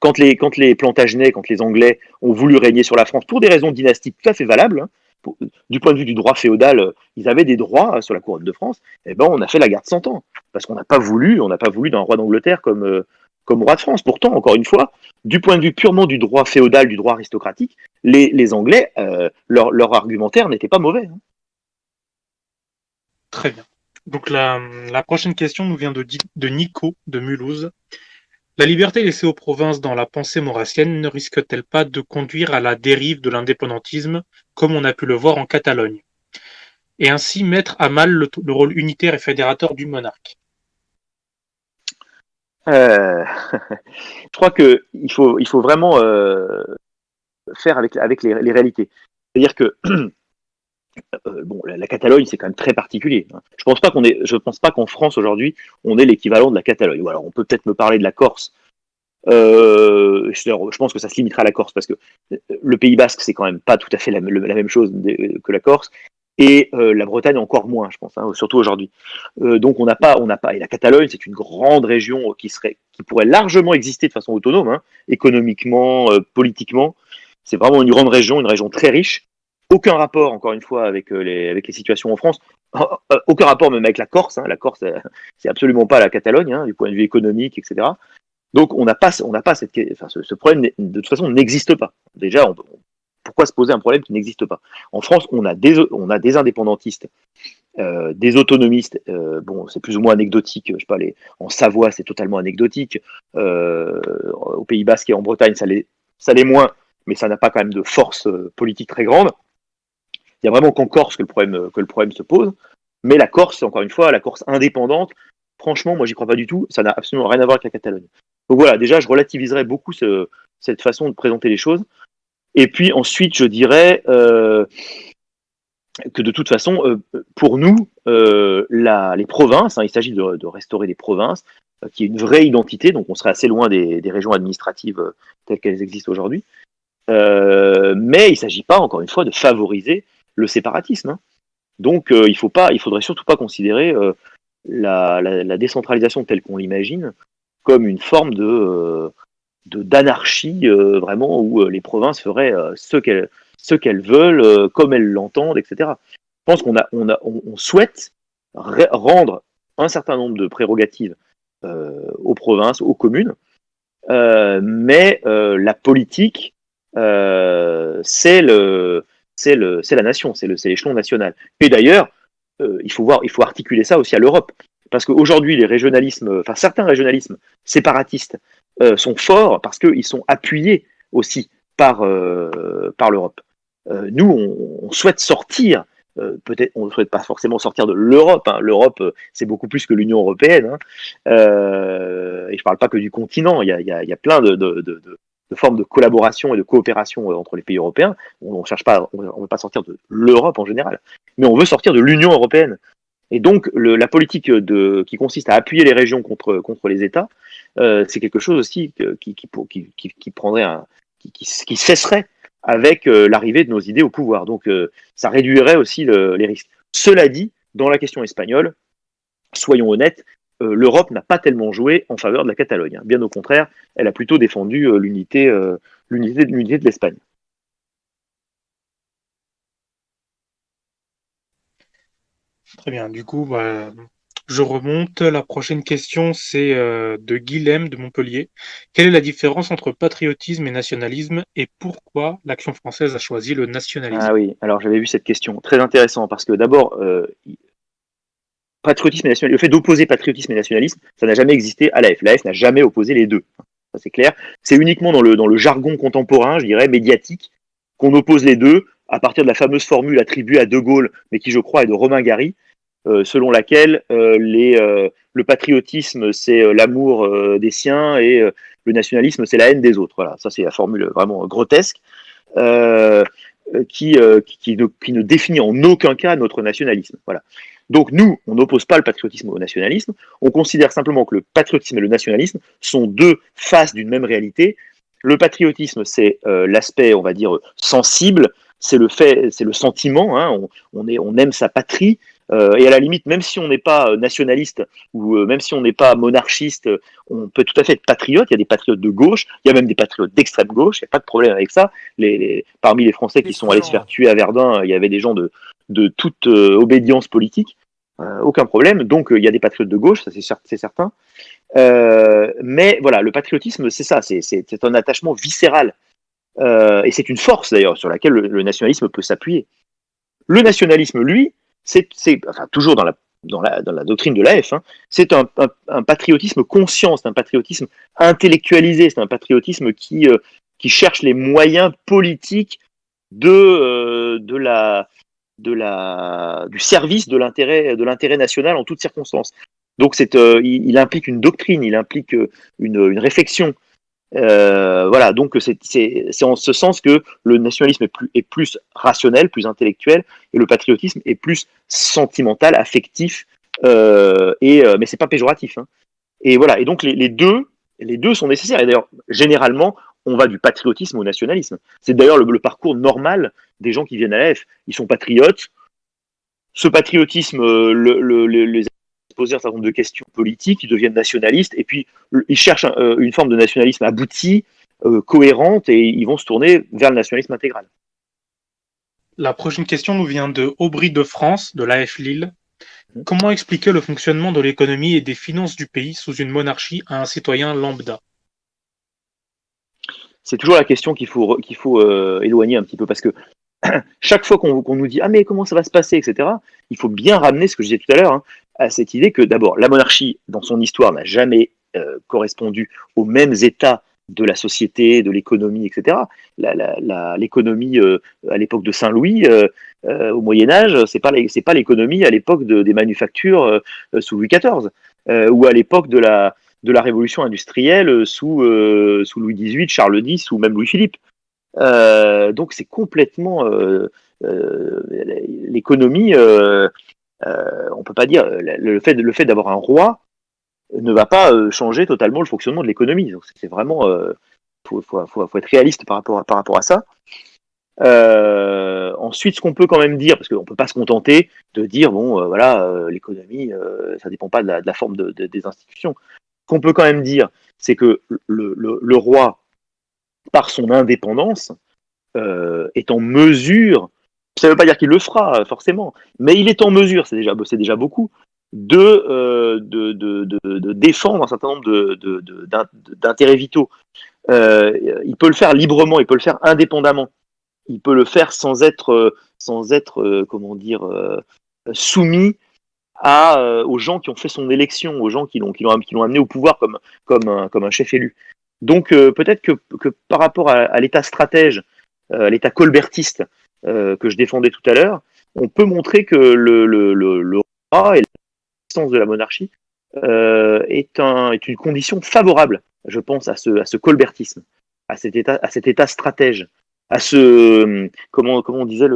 quand les Plantagenets, quand les Anglais ont voulu régner sur la France pour des raisons dynastiques tout à fait valables, hein, du point de vue du droit féodal, ils avaient des droits sur la couronne de France, et ben on a fait la guerre de 100 ans, parce qu'on n'a pas voulu d'un roi d'Angleterre comme roi de France. Pourtant, encore une fois, du point de vue purement du droit féodal, du droit aristocratique, les Anglais, leur argumentaire n'était pas mauvais. Hein. Très bien. Donc la prochaine question nous vient de Nico de Mulhouse. La liberté laissée aux provinces dans la pensée maurassienne ne risque-t-elle pas de conduire à la dérive de l'indépendantisme, comme on a pu le voir en Catalogne, et ainsi mettre à mal le rôle unitaire et fédérateur du monarque? Je crois qu'il faut vraiment faire avec les réalités. C'est-à-dire que bon, la Catalogne, c'est quand même très particulier. Hein. Je pense pas qu'en France aujourd'hui, on ait l'équivalent de la Catalogne. Ou alors, on peut peut-être me parler de la Corse. Je pense que ça se limitera à la Corse parce que le Pays Basque, c'est quand même pas tout à fait la même chose que la Corse. Et la Bretagne encore moins, je pense, hein, surtout aujourd'hui. Donc on n'a pas. Et la Catalogne, c'est une grande région qui pourrait largement exister de façon autonome, hein, économiquement, politiquement. C'est vraiment une grande région, une région très riche. Aucun rapport, encore une fois, avec les situations en France. Aucun rapport même avec la Corse. Hein. La Corse, c'est absolument pas la Catalogne, hein, du point de vue économique, etc. Donc on n'a pas ce problème de toute façon n'existe pas. Déjà, pourquoi se poser un problème qui n'existe pas? En France, on a des indépendantistes, des autonomistes. Bon, c'est plus ou moins anecdotique. Je sais pas, en Savoie, c'est totalement anecdotique. Au Pays Basque et en Bretagne, ça l'est moins, mais ça n'a pas quand même de force politique très grande. Il y a vraiment qu'en Corse que le problème se pose. Mais la Corse, encore une fois, la Corse indépendante, franchement, moi, j'y crois pas du tout. Ça n'a absolument rien à voir avec la Catalogne. Donc voilà, déjà, je relativiserais beaucoup cette façon de présenter les choses. Et puis ensuite, je dirais, que de toute façon, pour nous, les provinces, hein, il s'agit de restaurer des provinces, qui aient une vraie identité, donc on serait assez loin des régions administratives telles qu'elles existent aujourd'hui. Mais il ne s'agit pas, encore une fois, de favoriser le séparatisme, hein. Donc il faudrait surtout pas considérer la décentralisation telle qu'on l'imagine comme une forme d'anarchie vraiment où les provinces feraient ce qu'elles veulent, comme elles l'entendent, etc. Je pense on souhaite rendre un certain nombre de prérogatives aux provinces, aux communes, mais la politique, c'est la nation, c'est l'échelon national. Et d'ailleurs, il faut articuler ça aussi à l'Europe. Parce qu'aujourd'hui, certains régionalismes séparatistes sont forts parce qu'ils sont appuyés aussi par l'Europe. Nous, on souhaite sortir, peut-être, on ne souhaite pas forcément sortir de l'Europe, hein. L'Europe, c'est beaucoup plus que l'Union européenne, hein. Et je ne parle pas que du continent, il y a plein de formes de collaboration et de coopération entre les pays européens. On ne veut pas sortir de l'Europe en général, mais on veut sortir de l'Union européenne. Et donc, la politique qui consiste à appuyer les régions contre les États, c'est quelque chose aussi qui prendrait qui cesserait avec l'arrivée de nos idées au pouvoir. Donc, ça réduirait aussi les risques. Cela dit, dans la question espagnole, soyons honnêtes, l'Europe n'a pas tellement joué en faveur de la Catalogne, hein. Bien au contraire, elle a plutôt défendu l'unité de l'Espagne. Très bien. Du coup, je remonte. La prochaine question, c'est de Guilhem de Montpellier. Quelle est la différence entre patriotisme et nationalisme et pourquoi l'Action française a choisi le nationalisme? Ah oui, alors j'avais vu cette question. Très intéressant, parce que d'abord, patriotisme et nationalisme, le fait d'opposer patriotisme et nationalisme, ça n'a jamais existé à l'AF. L'AF n'a jamais opposé les deux. Ça, c'est clair. C'est uniquement dans le jargon contemporain, je dirais, médiatique, qu'on oppose les deux à partir de la fameuse formule attribuée à De Gaulle, mais qui, je crois, est de Romain Gary, selon laquelle le patriotisme, c'est l'amour des siens et le nationalisme, c'est la haine des autres. Voilà, ça, c'est la formule vraiment grotesque. Qui ne définit en aucun cas notre nationalisme. Voilà. Donc nous, on n'oppose pas le patriotisme au nationalisme, on considère simplement que le patriotisme et le nationalisme sont deux faces d'une même réalité. Le patriotisme, c'est l'aspect, on va dire, sensible, c'est le sentiment, hein, on aime sa patrie, et à la limite, même si on n'est pas nationaliste ou même si on n'est pas monarchiste, on peut tout à fait être patriote. Il y a des patriotes de gauche, il y a même des patriotes d'extrême gauche, il n'y a pas de problème avec ça. Parmi les Français qui sont allés se faire tuer à Verdun, il y avait des gens de toute obédience politique, aucun problème. Donc il y a des patriotes de gauche, ça c'est certain. Mais voilà, le patriotisme, c'est ça, c'est un attachement viscéral. Et c'est une force d'ailleurs sur laquelle le nationalisme peut s'appuyer. Le nationalisme, lui, c'est enfin, toujours dans la doctrine de l'AF, hein, c'est un patriotisme conscient, c'est un patriotisme intellectualisé, c'est un patriotisme qui cherche les moyens politiques du service de l'intérêt national en toutes circonstances. Donc il implique une doctrine, il implique une réflexion. Voilà, donc c'est en ce sens que le nationalisme est plus rationnel, plus intellectuel, et le patriotisme est plus sentimental, affectif, mais c'est pas péjoratif, hein. Et voilà, et donc les deux sont nécessaires. Et d'ailleurs, généralement, on va du patriotisme au nationalisme. C'est d'ailleurs le parcours normal des gens qui viennent à l'AF. Ils sont patriotes. Ce patriotisme les poser un certain nombre de questions politiques, ils deviennent nationalistes, et puis ils cherchent une forme de nationalisme abouti, cohérente, et ils vont se tourner vers le nationalisme intégral. La prochaine question nous vient de Aubry de France, de l'AF Lille. Comment expliquer le fonctionnement de l'économie et des finances du pays sous une monarchie à un citoyen lambda? C'est toujours la question qu'il faut éloigner un petit peu, parce que chaque fois qu'on nous dit « Ah mais comment ça va se passer ?» etc., il faut bien ramener ce que je disais tout à l'heure, hein, à cette idée que d'abord, la monarchie, dans son histoire, n'a jamais correspondu aux mêmes états de la société, de l'économie, etc. L'économie à l'époque de Saint-Louis, au Moyen-Âge, c'est pas l'économie à l'époque des manufactures sous Louis XIV, ou à l'époque de la révolution industrielle sous Louis XVIII, Charles X ou même Louis-Philippe. Donc c'est complètement l'économie, on peut pas dire le fait d'avoir un roi ne va pas changer totalement le fonctionnement de l'économie. Donc c'est vraiment faut être réaliste par rapport à ça. Ensuite, ce qu'on peut quand même dire, parce qu'on peut pas se contenter de dire bon, l'économie, ça dépend pas de la forme des institutions. Ce qu'on peut quand même dire, c'est que le roi, par son indépendance, est en mesure. Ça ne veut pas dire qu'il le fera forcément, mais il est en mesure, c'est déjà beaucoup, de défendre un certain nombre d'intérêts vitaux. Il peut le faire librement, il peut le faire indépendamment. Il peut le faire sans être comment dire, soumis aux gens qui ont fait son élection, aux gens qui l'ont amené au pouvoir comme un chef élu. Donc peut-être que par rapport à l'état stratège, à l'état colbertiste que je défendais tout à l'heure, on peut montrer que le roi et l'existence de la monarchie est une condition favorable, je pense, à ce colbertisme, à cet état stratège, à ce comment on disait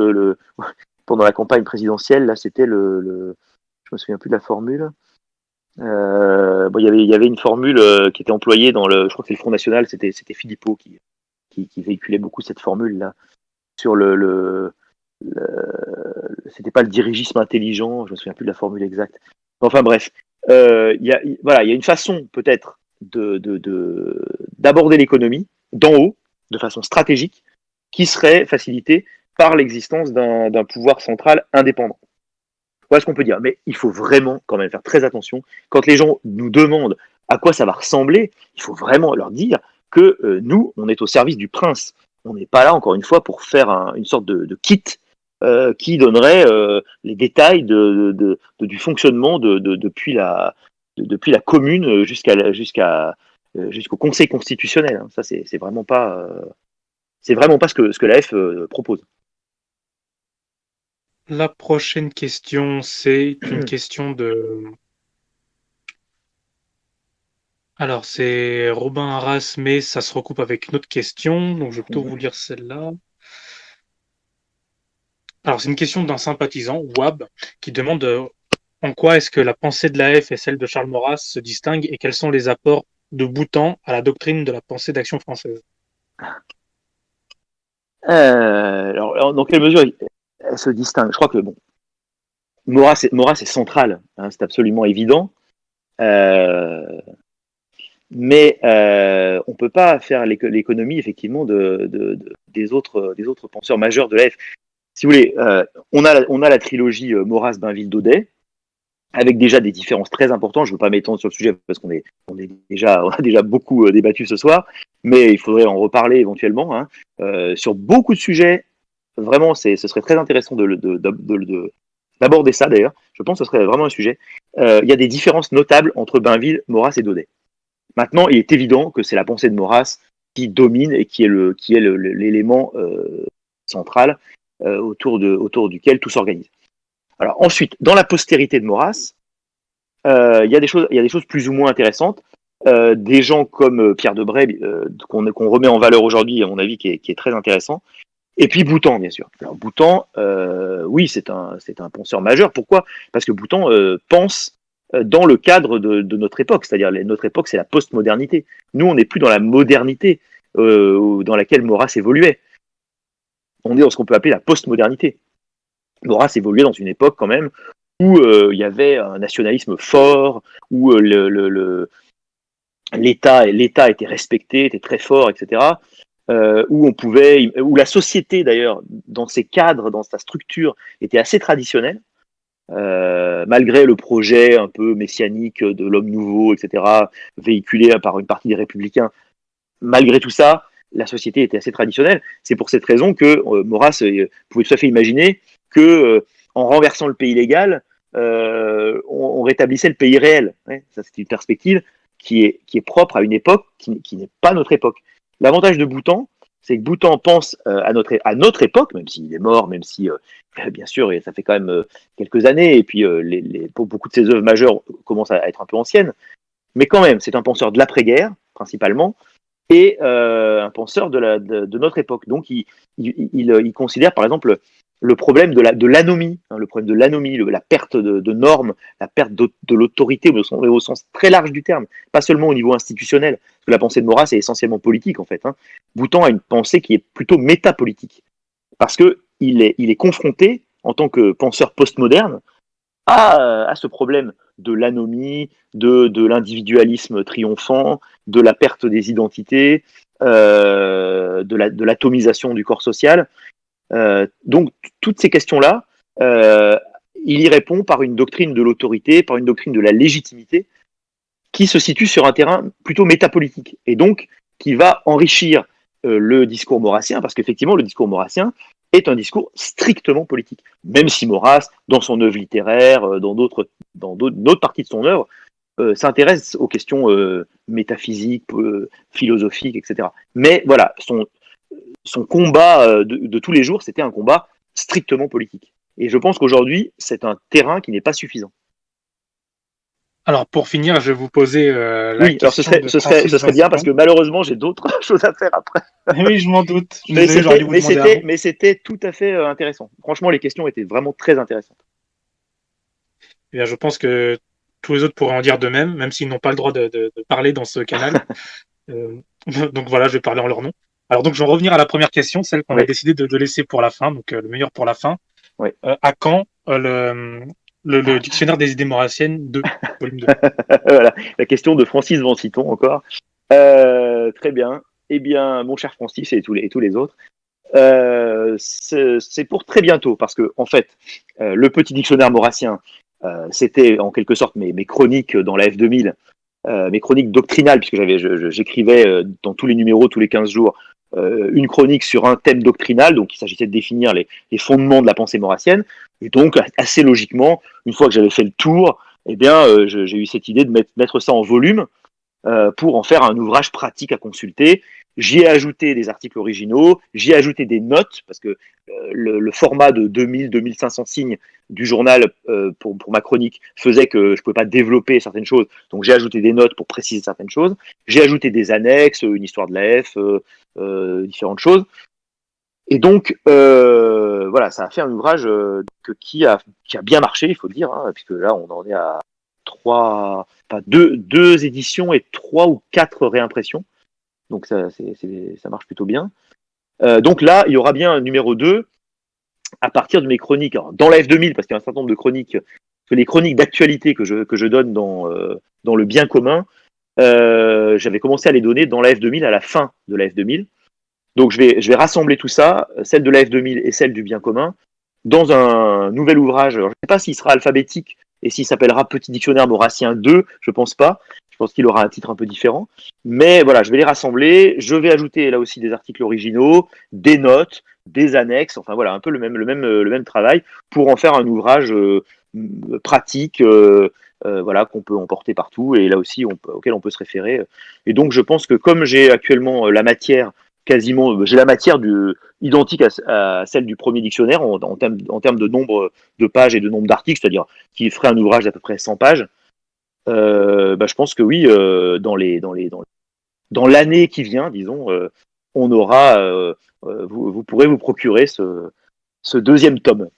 pendant la campagne présidentielle, là c'était je me souviens plus de la formule. Il y avait une formule qui était employée je crois que c'est le Front National, c'était Philippot qui véhiculait beaucoup cette formule là sur c'était pas le dirigisme intelligent, je me souviens plus de la formule exacte. Enfin bref, il y a une façon peut-être d'aborder l'économie d'en haut, de façon stratégique, qui serait facilitée par l'existence d'un pouvoir central indépendant. Voilà ce qu'on peut dire. Mais il faut vraiment quand même faire très attention. Quand les gens nous demandent à quoi ça va ressembler, il faut vraiment leur dire que nous, on est au service du prince. On n'est pas là, encore une fois, pour faire une sorte de kit qui donnerait les détails du fonctionnement depuis la commune jusqu'au Conseil constitutionnel. Ça, c'est vraiment pas ce que l'AF propose. La prochaine question, c'est une question de... Alors, c'est Robin Arras, mais ça se recoupe avec une autre question, donc je vais plutôt vous lire celle-là. Alors, c'est une question d'un sympathisant, Wab, qui demande en quoi est-ce que la pensée de l'AF et celle de Charles Maurras se distinguent et quels sont les apports de Boutan à la doctrine de la pensée d'action française. Alors, dans quelle mesure elle se distingue? Je crois que bon, Maurras est central, hein, c'est absolument évident. Mais on ne peut pas faire l'économie effectivement des autres penseurs majeurs de l'AF. Si vous voulez, on a la trilogie Maurras, Bainville, Daudet, avec déjà des différences très importantes. Je ne veux pas m'étendre sur le sujet parce qu'on a déjà beaucoup débattu ce soir, mais il faudrait en reparler éventuellement. Hein. Sur beaucoup de sujets, vraiment, ce serait très intéressant d'aborder ça d'ailleurs. Je pense que ce serait vraiment un sujet. Il y a des différences notables entre Bainville, Maurras et Daudet. Maintenant, il est évident que c'est la pensée de Maurras qui domine et qui est l'élément central autour duquel tout s'organise. Alors ensuite, dans la postérité de Maurras, il y a des choses plus ou moins intéressantes. Des gens comme Pierre Debray, qu'on remet en valeur aujourd'hui, à mon avis, qui est très intéressant. Et puis Boutan, bien sûr. Alors Boutan, oui, c'est un penseur majeur. Pourquoi? Parce que Boutan pense dans le cadre de notre époque, c'est-à-dire notre époque, c'est la postmodernité. Nous, on n'est plus dans la modernité dans laquelle Maurras évoluait. On est dans ce qu'on peut appeler la postmodernité. Maurras évoluait dans une époque quand même où il y avait un nationalisme fort, où l'État était respecté, était très fort, etc. Où la société d'ailleurs, dans ses cadres, dans sa structure, était assez traditionnelle. Malgré le projet un peu messianique de l'homme nouveau, etc., véhiculé par une partie des républicains, malgré tout ça, la société était assez traditionnelle. C'est pour cette raison que Maurras pouvait tout à fait imaginer que, en renversant le pays légal, on rétablissait le pays réel. Ouais, ça, c'est une perspective qui est propre à une époque qui n'est pas notre époque. L'avantage de Boutan, c'est que Boutan pense à notre époque, même s'il est mort, même si, bien sûr, ça fait quand même quelques années, et puis beaucoup de ses œuvres majeures commencent à être un peu anciennes, mais quand même, c'est un penseur de l'après-guerre, principalement, et un penseur de notre époque. Donc, il considère, par exemple, le problème de l'anomie, hein, le problème de l'anomie, la perte de normes, la perte de l'autorité au sens très large du terme, pas seulement au niveau institutionnel, parce que la pensée de Maurras est essentiellement politique en fait. Hein. Boutan a une pensée qui est plutôt métapolitique, parce qu'il est confronté, en tant que penseur postmoderne, à ce problème de l'anomie, de l'individualisme triomphant, de la perte des identités, de l'atomisation du corps social. Donc, toutes ces questions-là, il y répond par une doctrine de l'autorité, par une doctrine de la légitimité, qui se situe sur un terrain plutôt métapolitique, et donc qui va enrichir le discours maurassien, parce qu'effectivement, le discours maurassien est un discours strictement politique. Même si Maurras, dans son œuvre littéraire, dans d'autres parties de son œuvre, s'intéresse aux questions métaphysiques, philosophiques, etc. Mais voilà, son combat de tous les jours, c'était un combat strictement politique. Et je pense qu'aujourd'hui, c'est un terrain qui n'est pas suffisant. Alors, pour finir, je vais vous poser la Oui, alors ce question serait, de ce serait, Francis ce serait bien parce Vinciton. que malheureusement, j'ai d'autres choses à faire après. Oui, je m'en doute. Je suis Mais désolé, j'aurais dû c'était, vous mais demander c'était, avant. mais c'était tout à fait intéressant. Franchement, les questions étaient vraiment très intéressantes. Eh bien, je pense que tous les autres pourraient en dire de même, même s'ils n'ont pas le droit de parler dans ce canal. Euh, donc voilà, je vais parler en leur nom. Alors donc, je vais revenir à la première question, celle qu'on a Oui, décidé de laisser pour la fin, donc le meilleur pour la fin. oui. À quand le dictionnaire des idées maurassiennes 2, volume 2? Voilà, la question de Francis Vanciton encore. Très bien. Eh bien, mon cher Francis et tous les autres, c'est pour très bientôt parce que en fait, le petit dictionnaire maurassien, c'était en quelque sorte mes chroniques dans la F2000, mes chroniques doctrinales, puisque j'écrivais dans tous les numéros, tous les 15 jours, une chronique sur un thème doctrinal, donc il s'agissait de définir les fondements de la pensée maurassienne. Et donc, assez logiquement, une fois que j'avais fait le tour, eh bien, j'ai eu cette idée de mettre ça en volume pour en faire un ouvrage pratique à consulter. J'y ai ajouté des articles originaux, j'y ai ajouté des notes, parce que le format de 2000-2500 signes du journal pour ma chronique faisait que je ne pouvais pas développer certaines choses, donc j'ai ajouté des notes pour préciser certaines choses. J'ai ajouté des annexes, une histoire de la F, différentes choses. Et donc, voilà, ça a fait un ouvrage qui a bien marché, il faut le dire, hein, puisque là, on en est à deux éditions et 3 ou 4 réimpressions. Donc, ça marche plutôt bien. Donc là, il y aura bien un numéro 2 à partir de mes chroniques. Alors, dans la F2000, parce qu'il y a un certain nombre de chroniques, que les chroniques d'actualité que je donne dans le bien commun, j'avais commencé à les donner dans la F2000 à la fin de la F2000. Donc, je vais rassembler tout ça, celle de la F2000 et celle du bien commun, dans un nouvel ouvrage. Alors, je ne sais pas s'il sera alphabétique et s'il s'appellera Petit Dictionnaire Maurassien 2, je ne pense pas. Je pense qu'il aura un titre un peu différent. Mais voilà, je vais les rassembler. Je vais ajouter là aussi des articles originaux, des notes, des annexes, enfin voilà, un peu le même travail pour en faire un ouvrage pratique, voilà, qu'on peut emporter partout et là aussi auquel on peut se référer. Et donc, je pense que comme j'ai actuellement la matière j'ai la matière identique à celle du premier dictionnaire en termes de nombre de pages et de nombre d'articles, c'est-à-dire qui ferait un ouvrage d'à peu près 100 pages. Je pense que oui, dans l'année qui vient, disons, on aura, vous pourrez vous procurer ce deuxième tome,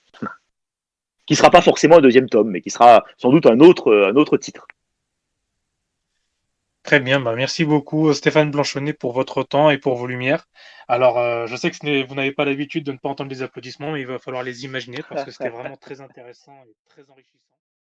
qui sera pas forcément un deuxième tome, mais qui sera sans doute un autre titre. Très bien, bah merci beaucoup Stéphane Blanchonnet pour votre temps et pour vos lumières. Alors, je sais que vous n'avez pas l'habitude de ne pas entendre les applaudissements, mais il va falloir les imaginer parce que c'était vraiment très intéressant et très enrichissant.